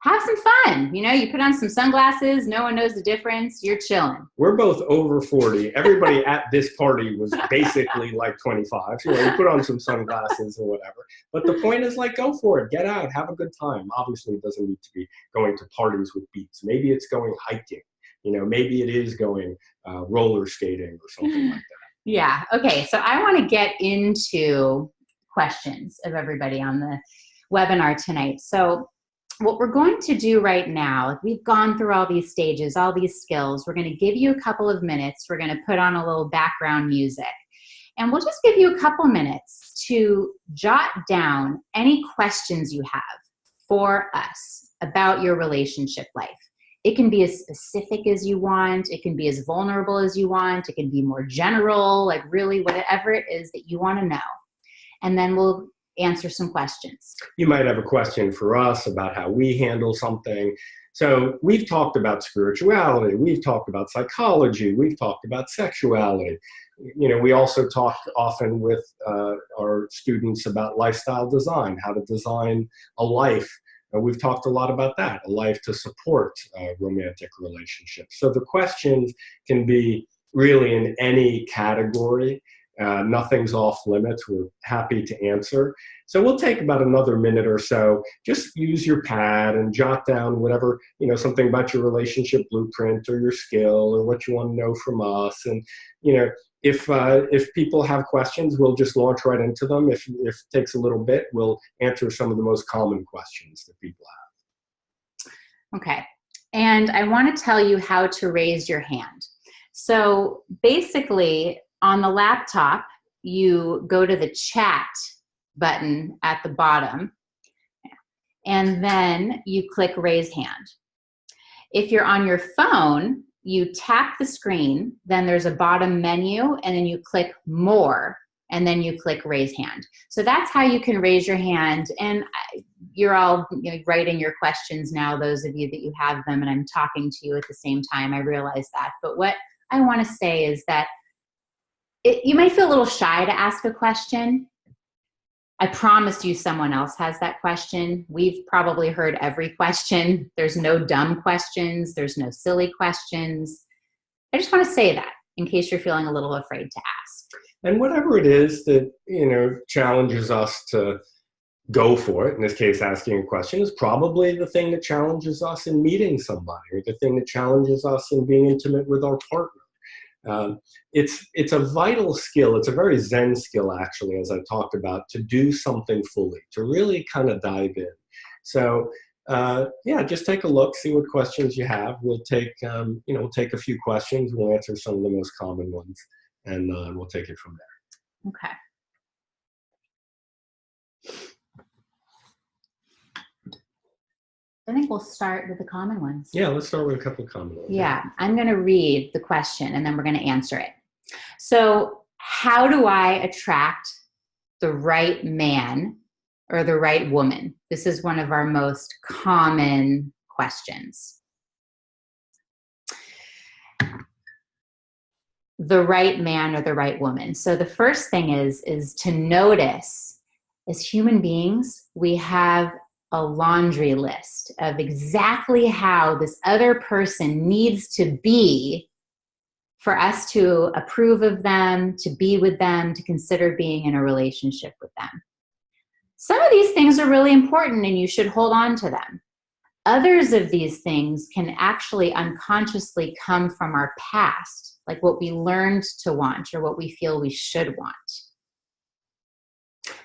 have some fun. You know, you put on some sunglasses. No one knows the difference. You're chilling. We're both over 40. Everybody at this party was basically like 25. So, you know, you put on some sunglasses or whatever. But the point is, like, go for it. Get out. Have a good time. Obviously, it doesn't need to be going to parties with beats. Maybe it's going hiking. You know, maybe it is going roller skating or something like that. Yeah. Okay. So I want to get into questions of everybody on the webinar tonight. So what we're going to do right now, we've gone through all these stages, all these skills. We're going to give you a couple of minutes. We're going to put on a little background music. And we'll just give you a couple minutes to jot down any questions you have for us about your relationship life. It can be as specific as you want. It can be as vulnerable as you want. It can be more general, like really whatever it is that you want to know. And then we'll answer some questions. You might have a question for us about how we handle something. So we've talked about spirituality, we've talked about psychology, we've talked about sexuality. You know, we also talk often with our students about lifestyle design, how to design a life. We've talked a lot about that, a life to support romantic relationships. So the questions can be really in any category. Nothing's off limits. We're happy to answer. So we'll take about another minute or so. Just use your pad and jot down whatever, you know, something about your relationship blueprint or your skill or what you want to know from us. And, you know, if people have questions, we'll just launch right into them. If it takes a little bit, we'll answer some of the most common questions that people have. Okay. And I want to tell you how to raise your hand. So basically, on the laptop, you go to the chat button at the bottom, and then you click raise hand. If you're on your phone, you tap the screen, then there's a bottom menu, and then you click more, and then you click raise hand. So that's how you can raise your hand. And you're all, you know, writing your questions now, those of you that you have them, and I'm talking to you at the same time. I realize that. But what I want to say is that you might feel a little shy to ask a question. I promise you someone else has that question. We've probably heard every question. There's no dumb questions. There's no silly questions. I just want to say that in case you're feeling a little afraid to ask. And whatever it is that, you know, challenges us to go for it, in this case, asking a question, is probably the thing that challenges us in meeting somebody, or the thing that challenges us in being intimate with our partner. It's a vital skill. It's a very Zen skill, actually, as I talked about, to do something fully, to really kind of dive in. So yeah, just take a look, see what questions you have. We'll take, we'll take a few questions. We'll answer some of the most common ones, and we'll take it from there. Okay. I think we'll start with the common ones. Yeah, let's start with a couple of common ones. Yeah, I'm going to read the question and then we're going to answer it. So, how do I attract the right man or the right woman? This is one of our most common questions. The right man or the right woman. So the first thing is to notice, as human beings, we have a laundry list of exactly how this other person needs to be for us to approve of them, to be with them, to consider being in a relationship with them. Some of these things are really important and you should hold on to them. Others of these things can actually unconsciously come from our past, like what we learned to want or what we feel we should want.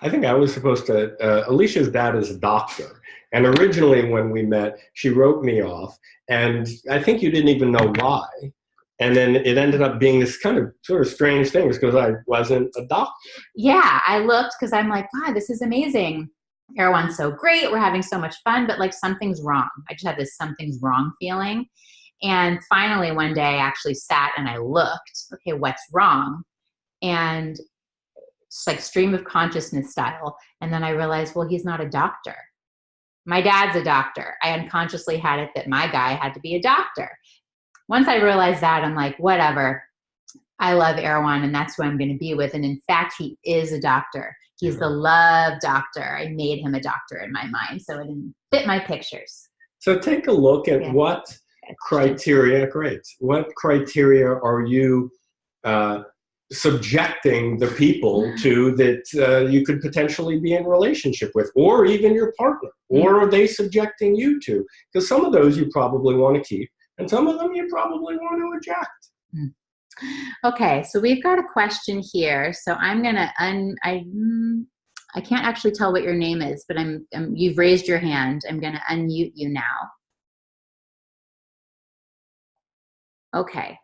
I think I was supposed to, Alicia's dad is a doctor. And originally when we met, she wrote me off. And I think you didn't even know why. And then it ended up being this kind of sort of strange thing because I wasn't a doctor. Yeah, I looked because I'm like, God, this is amazing. Erwan's so great. We're having so much fun, but like something's wrong. I just had this something's wrong feeling. And finally one day I actually sat and I looked, okay, what's wrong? And it's like stream of consciousness style. And then I realized, well, he's not a doctor. My dad's a doctor. I unconsciously had it that my guy had to be a doctor. Once I realized that, I'm like, whatever. I love Erwan and that's who I'm going to be with. And in fact, he is a doctor. He's the love doctor. I made him a doctor in my mind, so it didn't fit my pictures. So take a look at what criteria, what criteria are you subjecting the people to that you could potentially be in a relationship with, or even your partner, or are they subjecting you to? Because some of those you probably want to keep, and some of them you probably want to eject. Okay, so we've got a question here. So I'm gonna I can't actually tell what your name is, but you've raised your hand. I'm gonna unmute you now. Okay.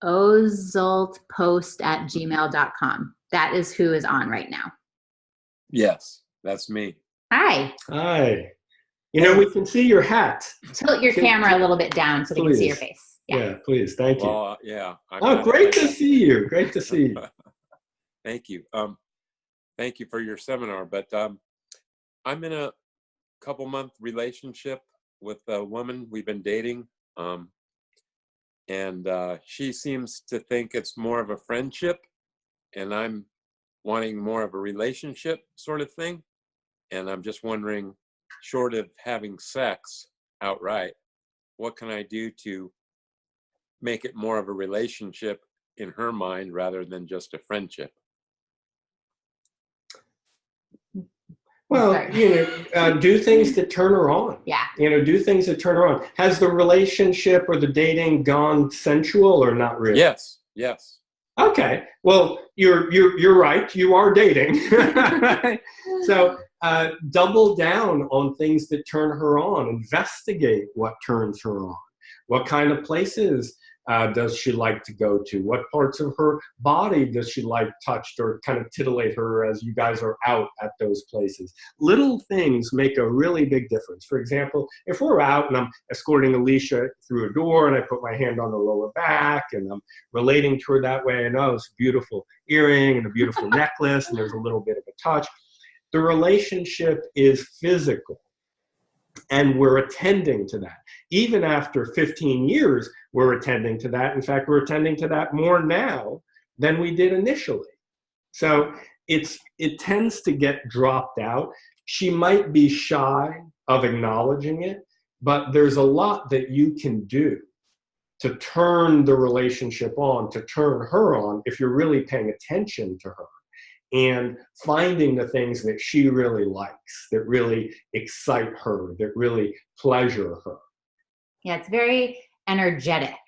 ozultpost@gmail.com. That is who is on right now. Yes, that's me. Hi. Hi. You know, we can see your hat. Tilt your camera a little bit down so we can see your face. Yeah, please. Thank you. Well, yeah. Great to see you. Great to see you. Thank you. Thank you for your seminar. But I'm in a couple-month relationship with a woman we've been dating. And she seems to think it's more of a friendship. And I'm wanting more of a relationship sort of thing. And I'm just wondering, short of having sex outright, what can I do to make it more of a relationship in her mind rather than just a friendship? Well, do things that turn her on. Yeah. Do things that turn her on. Has the relationship or the dating gone sensual or not really? Yes. Okay. Well, you're right. You are dating. So double down on things that turn her on. Investigate what turns her on. What kind of places does she like to go to? What parts of her body does she like touched or kind of titillate her as you guys are out at those places? Little things make a really big difference. For example, if we're out and I'm escorting Alicia through a door and I put my hand on the lower back and I'm relating to her that way, I know it's a beautiful earring and a beautiful necklace and there's a little bit of a touch. The relationship is physical. And we're attending to that. Even after 15 years, we're attending to that. In fact, we're attending to that more now than we did initially. So it tends to get dropped out. She might be shy of acknowledging it, but there's a lot that you can do to turn the relationship on, to turn her on, if you're really paying attention to her. And finding the things that she really likes, that really excite her, that really pleasure her. Yeah, it's very energetic.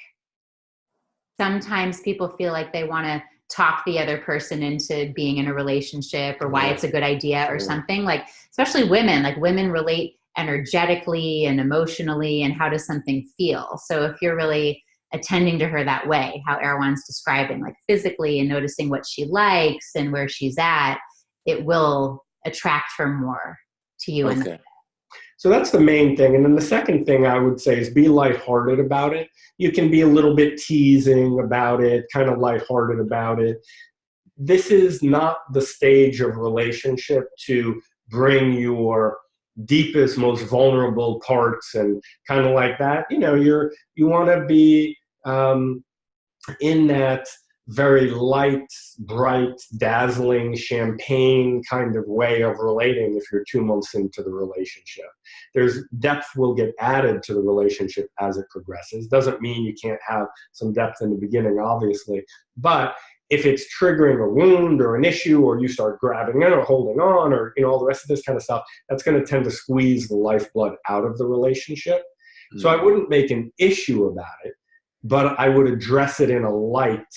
Sometimes people feel like they want to talk the other person into being in a relationship or why it's a good idea or something. Like, especially women, like women relate energetically and emotionally, and how does something feel? So if you're really attending to her that way, how Erwan's describing, like physically and noticing what she likes and where she's at, it will attract her more to you. Okay. So that's the main thing. And then the second thing I would say is be lighthearted about it. You can be a little bit teasing about it, kind of lighthearted about it. This is not the stage of relationship to bring your deepest, most vulnerable parts and kind of like that. You know, you want to be in that very light, bright, dazzling, champagne kind of way of relating if you're 2 months into the relationship. There's depth will get added to the relationship as it progresses. Doesn't mean you can't have some depth in the beginning, obviously, but if it's triggering a wound or an issue, or you start grabbing in or holding on, or all the rest of this kind of stuff, that's going to tend to squeeze the lifeblood out of the relationship. Mm-hmm. So I wouldn't make an issue about it, but I would address it in a light,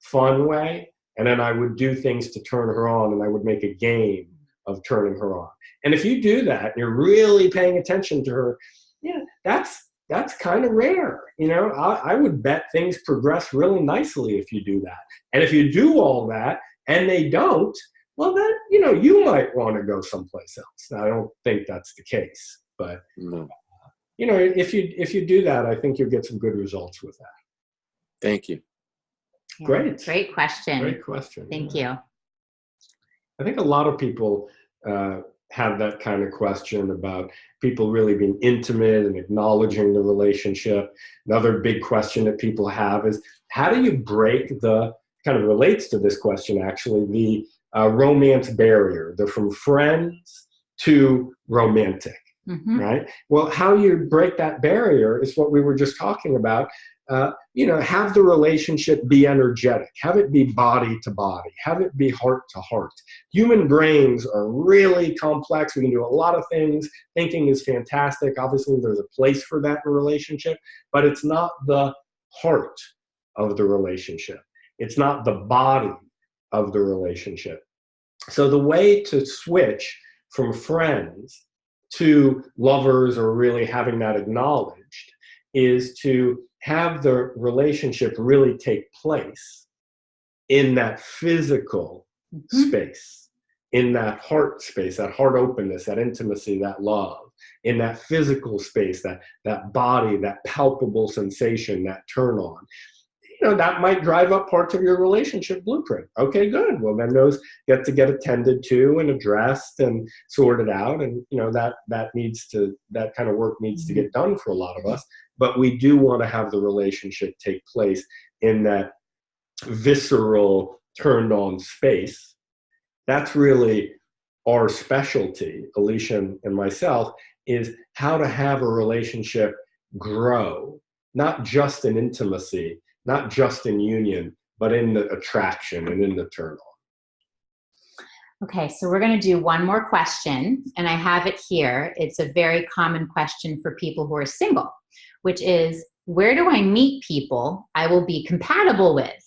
fun way, and then I would do things to turn her on, and I would make a game of turning her on. And if you do that, and you're really paying attention to her, that's kind of rare. I would bet things progress really nicely if you do that. And if you do all that and they don't, well then, you might want to go someplace else. Now, I don't think that's the case, but if you do that, I think you'll get some good results with that. Thank you. Yeah, Great question. Great question. Thank you. I think a lot of people have that kind of question about people really being intimate and acknowledging the relationship. Another big question that people have is, how do you break kind of relates to this question actually, the romance barrier, from friends to romantic, right? Well, how you break that barrier is what we were just talking about. Have the relationship be energetic, have it be body to body, have it be heart to heart. Human brains are really complex. We can do a lot of things. Thinking is fantastic. Obviously, there's a place for that in a relationship, but it's not the heart of the relationship. It's not the body of the relationship. So the way to switch from friends to lovers, or really having that acknowledged, is to have the relationship really take place in that physical space, in that heart space, that heart openness, that intimacy, that love, in that physical space, that body, that palpable sensation, that turn on. That might drive up parts of your relationship blueprint. Okay, good. Well, then those get attended to and addressed and sorted out. And, that kind of work needs to get done for a lot of us. But we do want to have the relationship take place in that visceral, turned on space. That's really our specialty, Alicia and myself, is how to have a relationship grow, not just in intimacy, not just in union, but in the attraction and in the turn on. Okay, so we're going to do one more question, and I have it here. It's a very common question for people who are single, which is, where do I meet people I will be compatible with?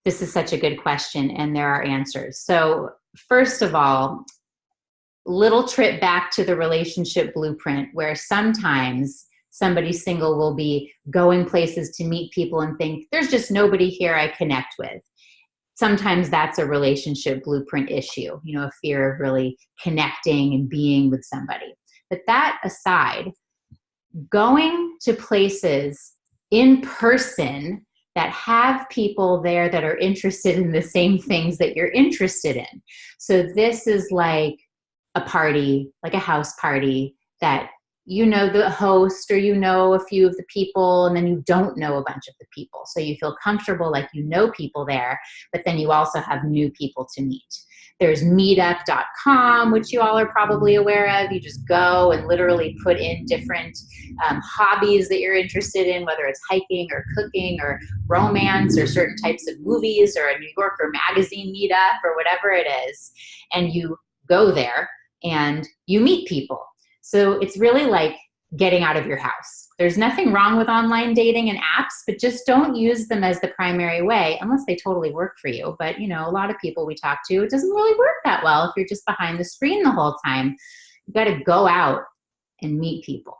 This is such a good question, and there are answers. So first of all, little trip back to the relationship blueprint, where sometimes somebody single will be going places to meet people and think, there's just nobody here I connect with. Sometimes that's a relationship blueprint issue, a fear of really connecting and being with somebody. But that aside, going to places in person that have people there that are interested in the same things that you're interested in. So this is like a party, like a house party, that the host, or a few of the people, and then you don't know a bunch of the people. So you feel comfortable, like people there, but then you also have new people to meet. There's meetup.com, which you all are probably aware of. You just go and literally put in different hobbies that you're interested in, whether it's hiking or cooking or romance or certain types of movies or a New Yorker magazine meetup or whatever it is. And you go there and you meet people. So it's really like getting out of your house. There's nothing wrong with online dating and apps, but just don't use them as the primary way unless they totally work for you. But, a lot of people we talk to, it doesn't really work that well if you're just behind the screen the whole time. You got to go out and meet people.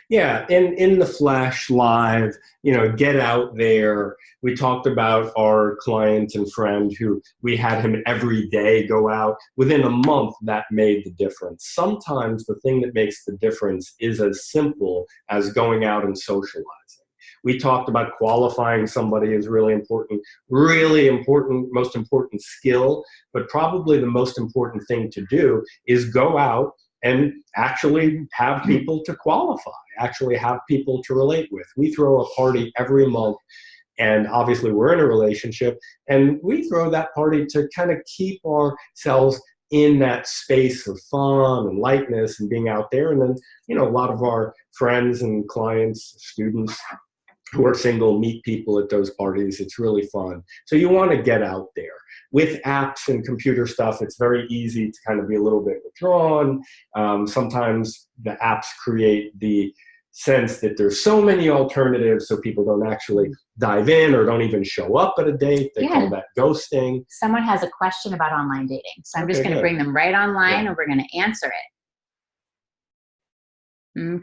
Yeah, in the flesh, live, get out there. We talked about our client and friend who we had him every day go out. Within a month, that made the difference. Sometimes the thing that makes the difference is as simple as going out and socializing. We talked about qualifying somebody is really important, most important skill, but probably the most important thing to do is go out and actually have people to qualify, actually have people to relate with. We throw a party every month, and obviously we're in a relationship, and we throw that party to kind of keep ourselves in that space of fun and lightness and being out there. And then, a lot of our friends and clients, students who are single meet people at those parties. It's really fun. So you want to get out there. With apps and computer stuff, it's very easy to kind of be a little bit withdrawn. Sometimes the apps create the sense that there's so many alternatives, so people don't actually dive in or don't even show up at a date. They call that ghosting. Someone has a question about online dating, so I'm just going to bring them right online, and we're going to answer it.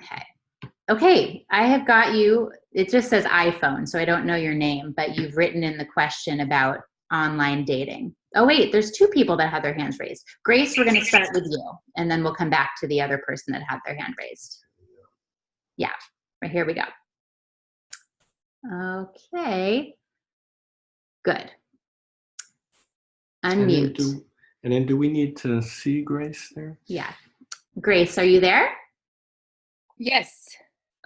Okay, I have got you. It just says iPhone, so I don't know your name, but you've written in the question about online dating. Oh, wait, there's two people that had their hands raised. Grace, we're going to start with you, and then we'll come back to the other person that had their hand raised. Yeah, right here we go. Okay, good. Unmute. And then do we need to see Grace there? Yeah. Grace, are you there? Yes.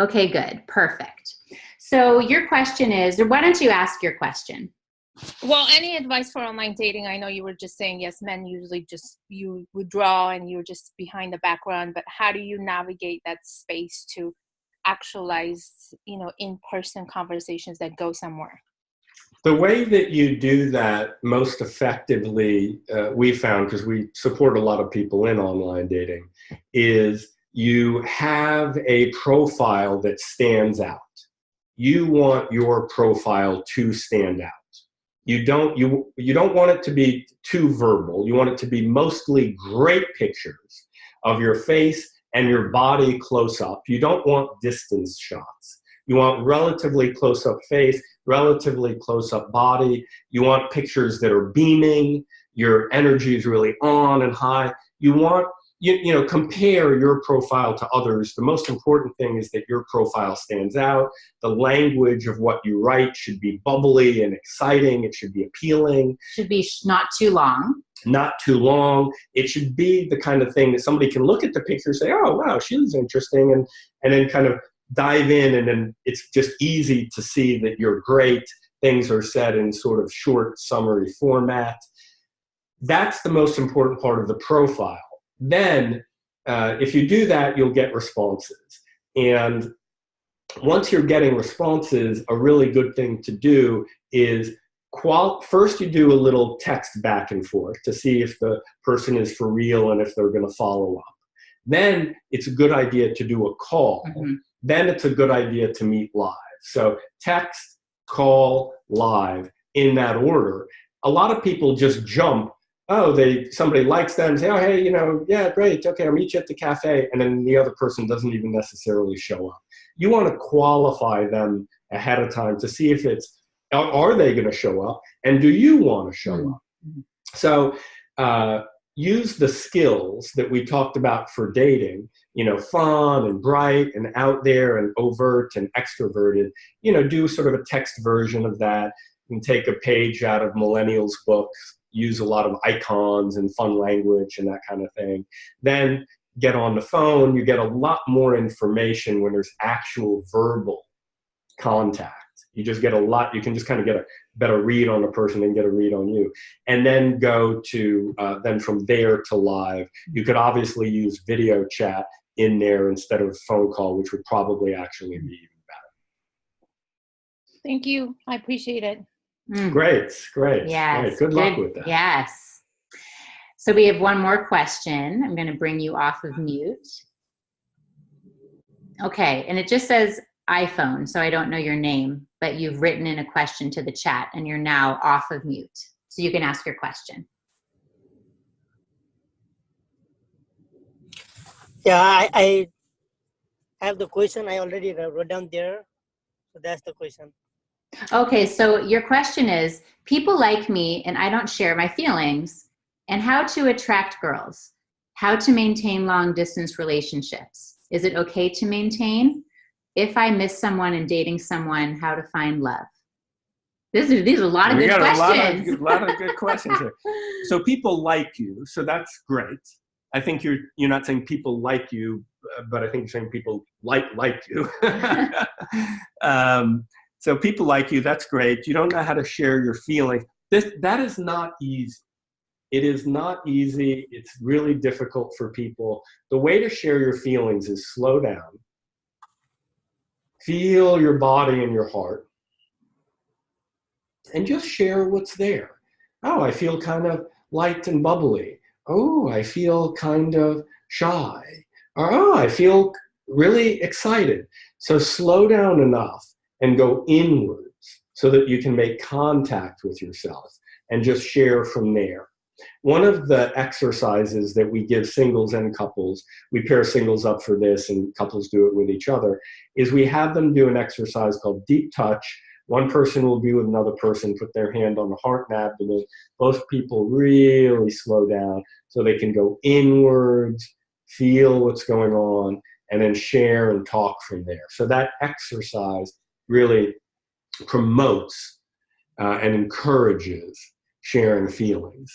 Okay, good. Perfect. So your question is, or why don't you ask your question? Well, any advice for online dating? I know you were just saying, yes, men usually you withdraw and you're just behind the background, but how do you navigate that space to actualize, in-person conversations that go somewhere? The way that you do that most effectively, we found, because we support a lot of people in online dating, is you have a profile that stands out. You want your profile to stand out. You don't want it to be too verbal. You want it to be mostly great pictures of your face and your body close up. You don't want distance shots. You want relatively close up face, relatively close up body. You want pictures that are beaming. Your energy is really on and high. You want compare your profile to others. The most important thing is that your profile stands out. The language of what you write should be bubbly and exciting. It should be appealing. Should be not too long. Not too long. It should be the kind of thing that somebody can look at the picture and say, oh, wow, she was interesting, and then kind of dive in, and then it's just easy to see that you're great. Things are said in sort of short summary format. That's the most important part of the profile. Then, if you do that, you'll get responses. And once you're getting responses, a really good thing to do is first you do a little text back and forth to see if the person is for real and if they're going to follow up. Then it's a good idea to do a call. Mm-hmm. Then it's a good idea to meet live. So text, call, live in that order. A lot of people just jump. Somebody likes them, say, oh, hey, yeah, great, okay, I'll meet you at the cafe, and then the other person doesn't even necessarily show up. You want to qualify them ahead of time to see if are they going to show up, and do you want to show up? So use the skills that we talked about for dating, fun and bright and out there and overt and extroverted, do sort of a text version of that. You can take a page out of Millennials' books, use a lot of icons and fun language and that kind of thing. Then get on the phone. You get a lot more information when there's actual verbal contact. You just get you can just kind of get a better read on the person and get a read on you. And then go to, then from there to live. You could obviously use video chat in there instead of phone call, which would probably actually be even better. Thank you. I appreciate it. Great. Yes. Great. Good luck with that. Yes. So we have one more question. I'm going to bring you off of mute. Okay. And it just says iPhone, so I don't know your name, but you've written in a question to the chat and you're now off of mute. So you can ask your question. Yeah, I have the question. I already wrote down there. So that's the question. Okay, so your question is, people like me and I don't share my feelings, and how to attract girls, how to maintain long distance relationships. Is it okay to maintain? If I miss someone and dating someone, how to find love. These are a lot of good questions. A lot of good questions here. So people like you, so that's great. I think you're not saying people like you, but I think you're saying people like you. So people like you, that's great. You don't know how to share your feelings. That is not easy. It is not easy. It's really difficult for people. The way to share your feelings is slow down. Feel your body and your heart. And just share what's there. Oh, I feel kind of light and bubbly. Oh, I feel kind of shy. Or, oh, I feel really excited. So slow down enough and go inwards so that you can make contact with yourself and just share from there. One of the exercises that we give singles and couples, we pair singles up for this and couples do it with each other, is we have them do an exercise called deep touch. One person will be with another person, put their hand on the heart and abdomen. Both people really slow down so they can go inwards, feel what's going on, and then share and talk from there. So that exercise really promotes and encourages sharing feelings.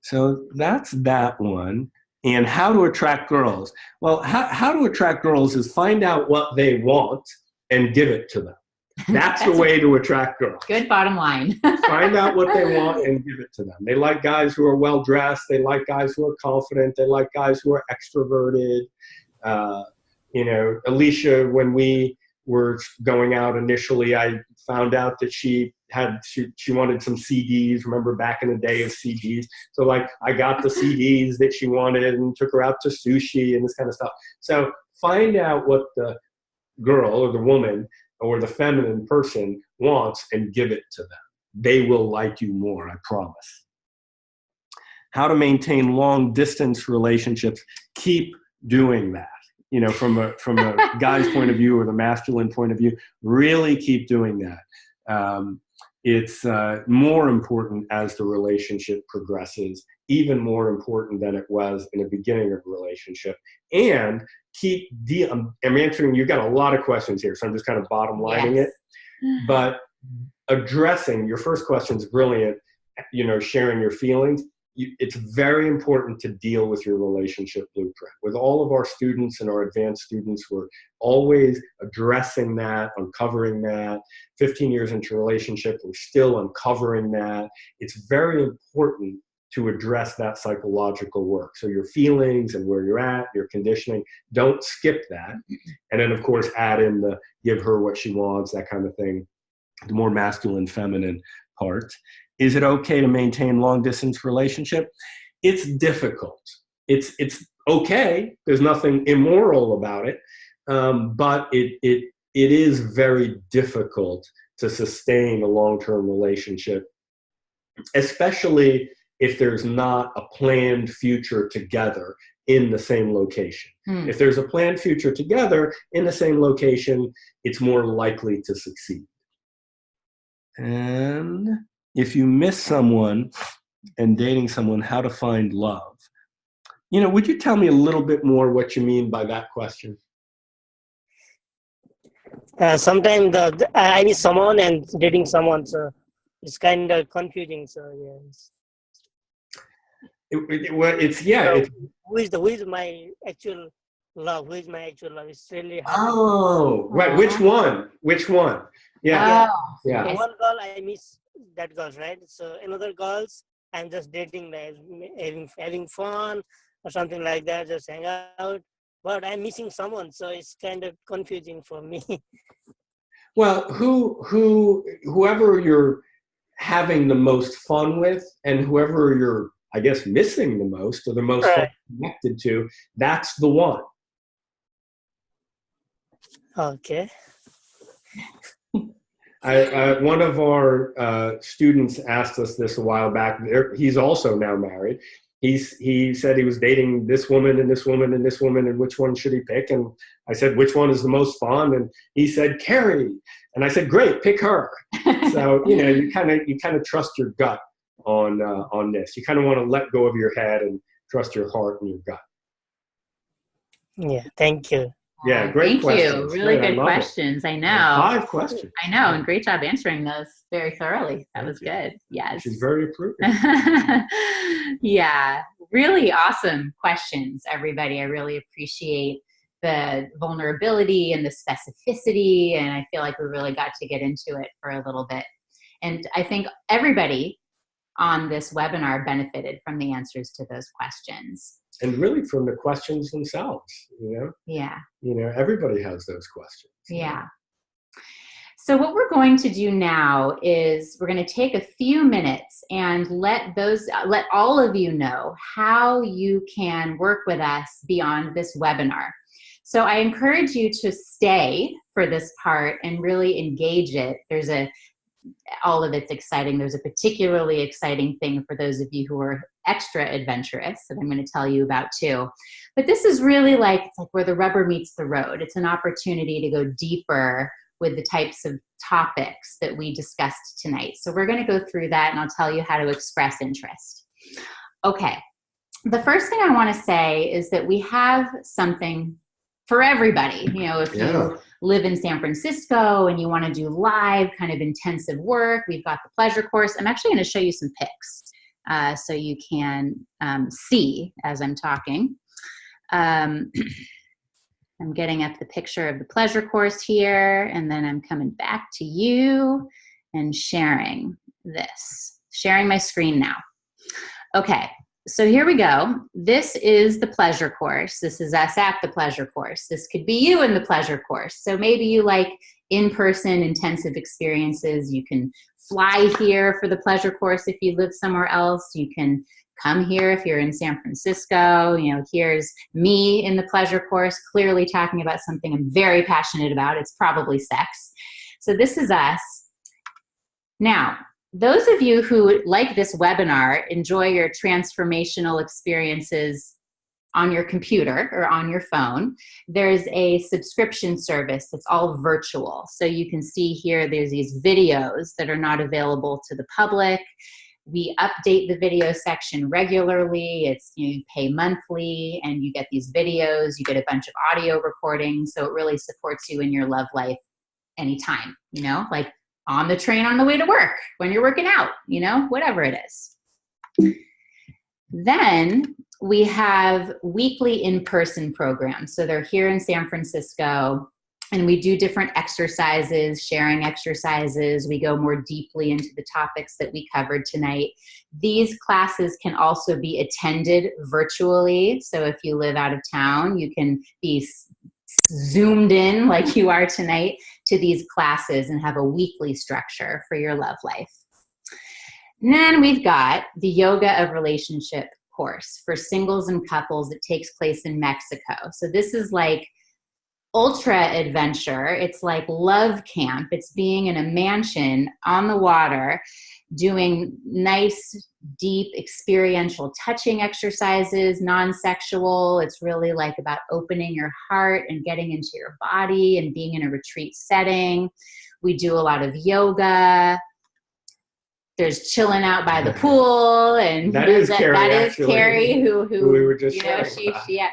So that's that one. And how to attract girls. Well, how to attract girls is find out what they want and give it to them. That's the way to attract girls. Good bottom line. Find out what they want and give it to them. They like guys who are well-dressed. They like guys who are confident. They like guys who are extroverted. Alicia, when we were going out initially, I found out that she wanted some CDs. Remember back in the day of CDs? So like I got the CDs that she wanted and took her out to sushi and this kind of stuff. So find out what the girl or the woman or the feminine person wants and give it to them. They will like you more, I promise. How to maintain long distance relationships. Keep doing that. From a guy's point of view or the masculine point of view, really keep doing that. It's more important as the relationship progresses, even more important than it was in the beginning of the relationship. And I'm answering, you've got a lot of questions here, so I'm just kind of bottom lining it. But addressing, your first question is brilliant, sharing your feelings. It's very important to deal with your relationship blueprint. With all of our students and our advanced students, we're always addressing that, uncovering that. 15 years into a relationship, we're still uncovering that. It's very important to address that psychological work. So your feelings and where you're at, your conditioning, don't skip that. And then, of course, add in the give her what she wants, that kind of thing, the more masculine, feminine part. Is it okay to maintain long-distance relationship? It's difficult. It's okay. There's nothing immoral about it, but it is very difficult to sustain a long-term relationship, especially if there's not a planned future together in the same location. If there's a planned future together in the same location, it's more likely to succeed. And if you miss someone and dating someone, how to find love. Would you tell me a little bit more what you mean by that question? Sometimes I miss someone and dating someone, so it's kind of confusing. So yes. Who is my actual love? Who is my actual love? It's really hard. Oh, right. Which one? Yeah. Yeah. One girl I miss that girl, right? So another girls I'm just dating, having fun or something like that, just hang out. But I'm missing someone, so it's kind of confusing for me. Well, whoever you're having the most fun with, and whoever you're, I guess, missing the most or the most connected to, that's the one. Okay. One of our students asked us this a while back. He's also now married. he said he was dating this woman and this woman and this woman, and which one should he pick? And I said, which one is the most fun? And he said, Carrie. And I said, great, pick her. So, you kind of trust your gut on this. You kind of want to let go of your head and trust your heart and your gut. Yeah, thank you. Yeah, great questions. Thank you. Really good questions. I know. 5 questions. I know, and great job answering those very thoroughly. That was good. Yes. She's very approving. Yeah, really awesome questions, everybody. I really appreciate the vulnerability and the specificity, and I feel like we really got to get into it for a little bit. And I think everybody on this webinar benefited from the answers to those questions. And really from the questions themselves, Yeah. Everybody has those questions. Yeah. So what we're going to do now is we're going to take a few minutes and let all of you know how you can work with us beyond this webinar. So I encourage you to stay for this part and really engage it. All of it's exciting. There's a particularly exciting thing for those of you who are extra adventurous that I'm going to tell you about too. But this is really it's like where the rubber meets the road. It's an opportunity to go deeper with the types of topics that we discussed tonight. So we're going to go through that, and I'll tell you how to express interest. Okay. The first thing I want to say is that we have something for everybody. If you live in San Francisco and you want to do live kind of intensive work, we've got the pleasure course. I'm actually going to show you some pics so you can see as I'm talking. I'm getting up the picture of the pleasure course here, and then I'm coming back to you and sharing my screen now. Okay. So here we go. This is the pleasure course. This is us at the pleasure course. This could be you in the pleasure course. So maybe you like in-person intensive experiences. You can fly here for the pleasure course if you live somewhere else. You can come here if you're in San Francisco. Here's me in the pleasure course, clearly talking about something I'm very passionate about. It's probably sex. So this is us. Now, those of you who, like this webinar, enjoy your transformational experiences on your computer or on your phone, there's a subscription service that's all virtual. So you can see here there's these videos that are not available to the public. We update the video section regularly. You pay monthly and you get these videos. You get a bunch of audio recordings. So it really supports you in your love life anytime, like on the train on the way to work, when you're working out, whatever it is. Then we have weekly in-person programs. So they're here in San Francisco, and we do different exercises, sharing exercises. We go more deeply into the topics that we covered tonight. These classes can also be attended virtually. So if you live out of town, you can be zoomed in like you are tonight to these classes and have a weekly structure for your love life. And then we've got the Yoga of Relationship course for singles and couples that takes place in Mexico. So this is like ultra adventure. It's like love camp. It's being in a mansion on the water, doing nice, deep, experiential touching exercises, non-sexual. It's really like about opening your heart and getting into your body and being in a retreat setting. We do a lot of yoga. There's chilling out by the pool, and that is Carrie, who we were just yeah.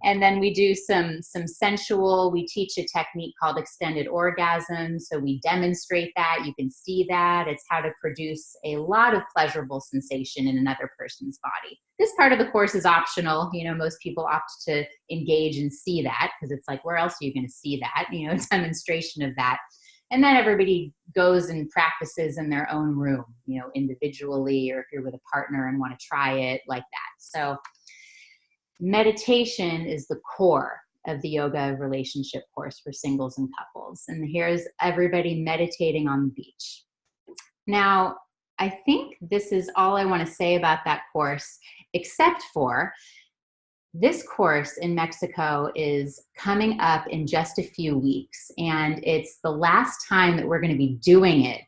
And then we do some sensual. We teach a technique called extended orgasm, so we demonstrate that. You can see that. It's how to produce a lot of pleasurable sensation in another person's body. This part of the course is optional. Most people opt to engage and see that because it's like, where else are you going to see that? A demonstration of that. And then everybody goes and practices in their own room, individually, or if you're with a partner and want to try it like that. So meditation is the core of the Yoga of Relationship course for singles and couples. And here's everybody meditating on the beach. Now, I think this is all I want to say about that course, except for this course in Mexico is coming up in just a few weeks, and it's the last time that we're going to be doing it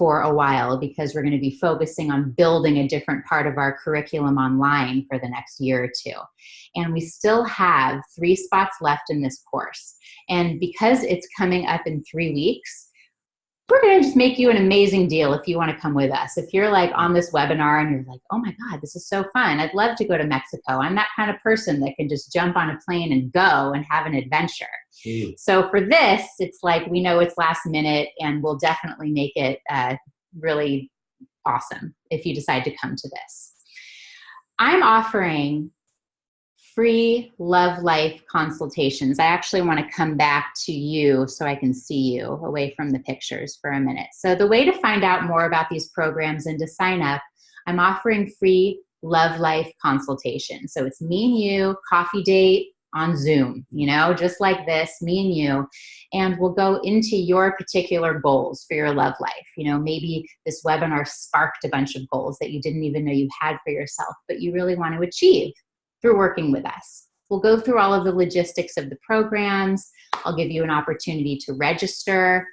for a while because we're going to be focusing on building a different part of our curriculum online for the next year or two. And we still have 3 spots left in this course. And because it's coming up in 3 weeks, we're going to just make you an amazing deal if you want to come with us. If you're like on this webinar and you're like, oh my God, this is so fun. I'd love to go to Mexico. I'm that kind of person that can just jump on a plane and go and have an adventure. So for this, it's like, we know it's last minute and we'll definitely make it really awesome if you decide to come to this. I'm offering free love life consultations. I actually want to come back to you so I can see you away from the pictures for a minute. So the way to find out more about these programs and to sign up, I'm offering free love life consultations. So it's me and you, coffee date on Zoom, you know, just like this, me and you, and we'll go into your particular goals for your love life. You know, maybe this webinar sparked a bunch of goals that you didn't even know you had for yourself, but you really want to achieve through working with us. We'll go through all of the logistics of the programs. I'll give you an opportunity to register.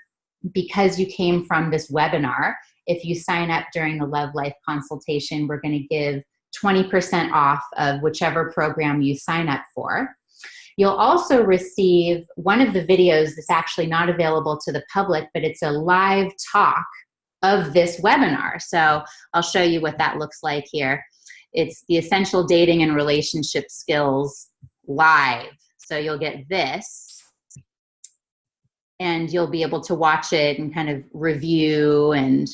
Because you came from this webinar, if you sign up during the Love Life consultation, we're going to give 20% off of whichever program you sign up for. You'll also receive one of the videos that's actually not available to the public, but it's a live talk of this webinar. So I'll show you what that looks like here. It's the Essential Dating and Relationship Skills live. So you'll get this, and you'll be able to watch it and kind of review. And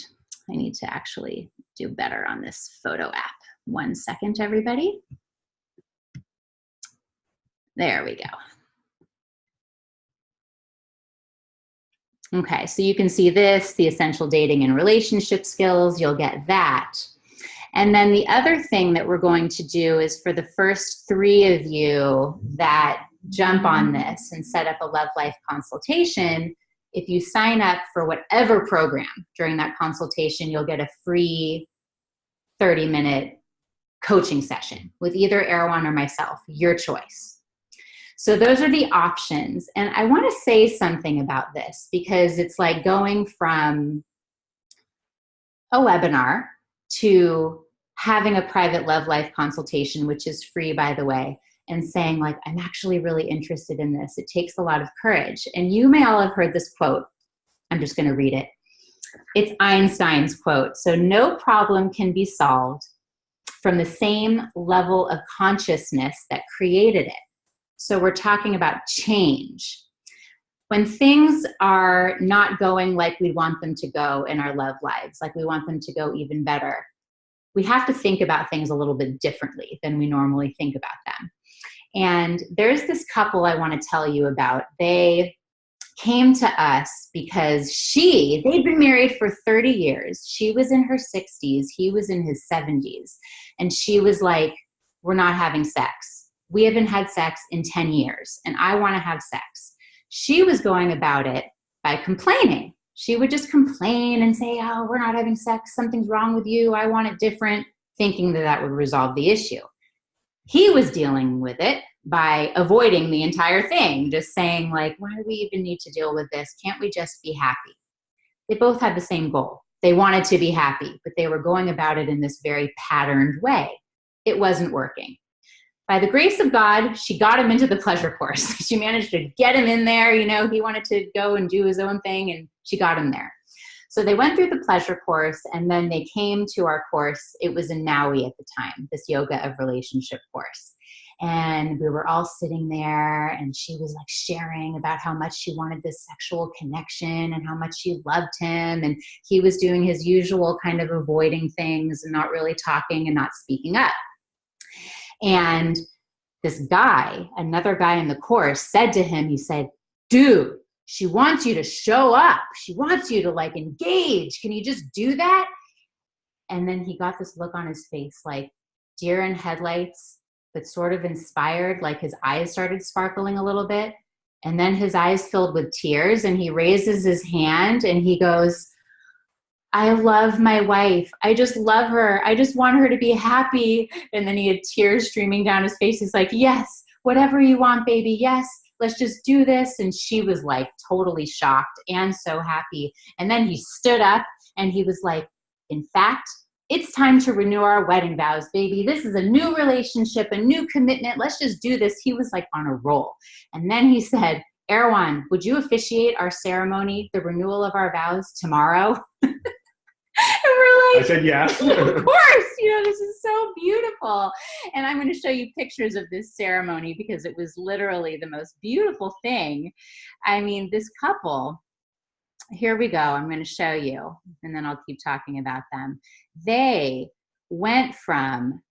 I need to actually do better on this photo app. 1 second, everybody. There we go. Okay, so you can see this, the Essential Dating and Relationship Skills. You'll get that. And then the other thing that we're going to do is for the first 3 of you that jump on this and set up a Love Life consultation, if you sign up for whatever program during that consultation, you'll get a free 30-minute coaching session with either Erwan or myself, your choice. So those are the options. And I want to say something about this because it's like going from a webinar to having a private Love Life consultation, which is free, by the way, and saying like, I'm actually really interested in this. It takes a lot of courage. And you may all have heard this quote. I'm just going to read it. It's Einstein's quote. So no problem can be solved from the same level of consciousness that created it. So we're talking about change. When things are not going like we want them to go in our love lives, like we want them to go even better, we have to think about things a little bit differently than we normally think about them. And there's this couple I want to tell you about. They came to us because they'd been married for 30 years. She was in her 60s. He was in his 70s. And she was like, we're not having sex. We haven't had sex in 10 years, and I want to have sex. She was going about it by complaining. She would just complain and say, oh, we're not having sex. Something's wrong with you. I want it different, thinking that that would resolve the issue. He was dealing with it by avoiding the entire thing, just saying like, why do we even need to deal with this? Can't we just be happy? They both had the same goal. They wanted to be happy, but they were going about it in this very patterned way. It wasn't working. By the grace of God, she got him into the pleasure course. She managed to get him in there. You know, he wanted to go and do his own thing, and she got him there. So they went through the pleasure course, and then they came to our course. It was in Maui at the time, this Yoga of Relationship course. And we were all sitting there, and she was like sharing about how much she wanted this sexual connection and how much she loved him. And he was doing his usual kind of avoiding things and not really talking and not speaking up. And this guy, another guy in the course, said to him, he said, dude, she wants you to show up. She wants you to like engage. Can you just do that? And then he got this look on his face like deer in headlights, but sort of inspired, like his eyes started sparkling a little bit. And then his eyes filled with tears, and he raises his hand and he goes, I love my wife. I just love her. I just want her to be happy. And then he had tears streaming down his face. He's like, yes, whatever you want, baby. Yes, let's just do this. And she was like totally shocked and so happy. And then he stood up And he was like, in fact, it's time to renew our wedding vows, baby. This is a new relationship, a new commitment. Let's just do this. He was like on a roll. And then he said, Erwan, would you officiate our ceremony, the renewal of our vows tomorrow? And we're like, I said yes. of course, this is so beautiful. And I'm going to show you pictures of this ceremony because it was literally the most beautiful thing. I mean, this couple, here we go. I'm going to show you, and then I'll keep talking about them. They went from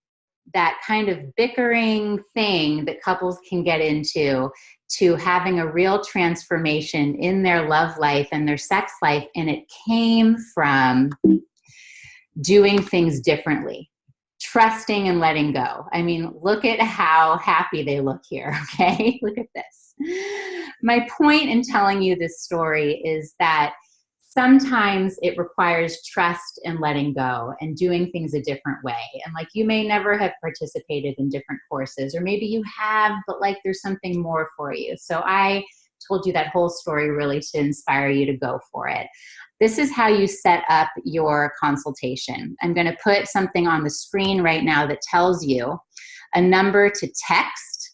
that kind of bickering thing that couples can get into to having a real transformation in their love life and their sex life. And it came from doing things differently, trusting and letting go. I mean, look at how happy they look here, okay? Look at this. My point in telling you this story is that sometimes it requires trust and letting go and doing things a different way. And like, you may never have participated in different courses, or maybe you have, but like there's something more for you. So I told you that whole story really to inspire you to go for it. This is how you set up your consultation. I'm going to put something on the screen right now that tells you a number to text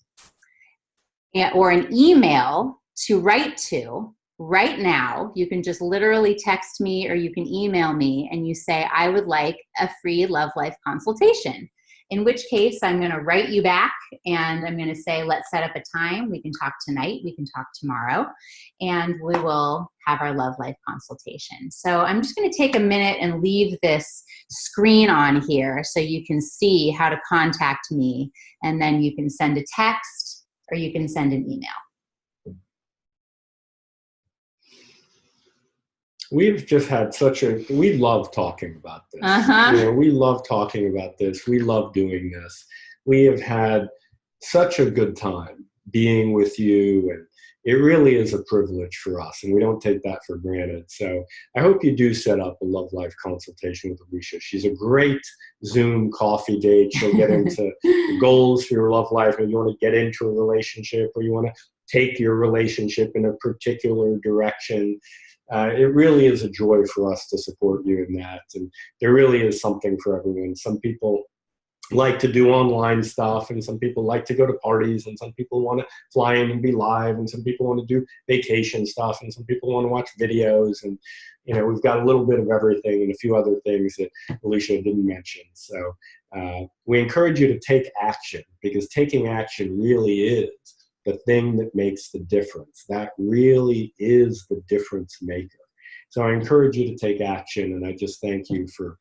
or an email to write to. Right now, you can just literally text me or you can email me and you say, I would like a free love life consultation. In which case, I'm going to write you back and I'm going to say, let's set up a time. We can talk tonight. We can talk tomorrow. And we will have our love life consultation. So I'm just going to take a minute and leave this screen on here so you can see how to contact me. And then you can send a text or you can send an email. We've just had we love talking about this. We love talking about this. We love doing this. We have had such a good time being with you, and it really is a privilege for us, and we don't take that for granted. So I hope you do set up a love life consultation with Alicia. She's a great Zoom coffee date. She'll get into the goals for your love life, and you want to get into a relationship, or you want to take your relationship in a particular direction. It really is a joy for us to support you in that. And there really is something for everyone. Some people like to do online stuff, and some people like to go to parties, and some people want to fly in and be live, and some people want to do vacation stuff, and some people want to watch videos. And, we've got a little bit of everything and a few other things that Alicia didn't mention. So we encourage you to take action, because taking action really is the thing that makes the difference. That really is the difference maker. So I encourage you to take action, and I just thank you for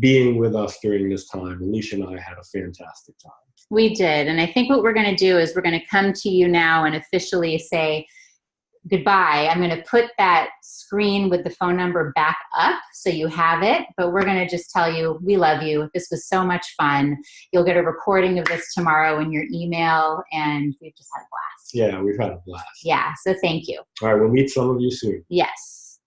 being with us during this time. Alicia and I had a fantastic time. We did, and I think what we're going to do is we're going to come to you now and officially say goodbye. I'm going to put that screen with the phone number back up so you have it, but we're going to just tell you we love you. This was so much fun. You'll get a recording of this tomorrow in your email, and we've just had a blast. Yeah, we've had a blast. Yeah, so thank you. All right, we'll meet some of you soon. Yes.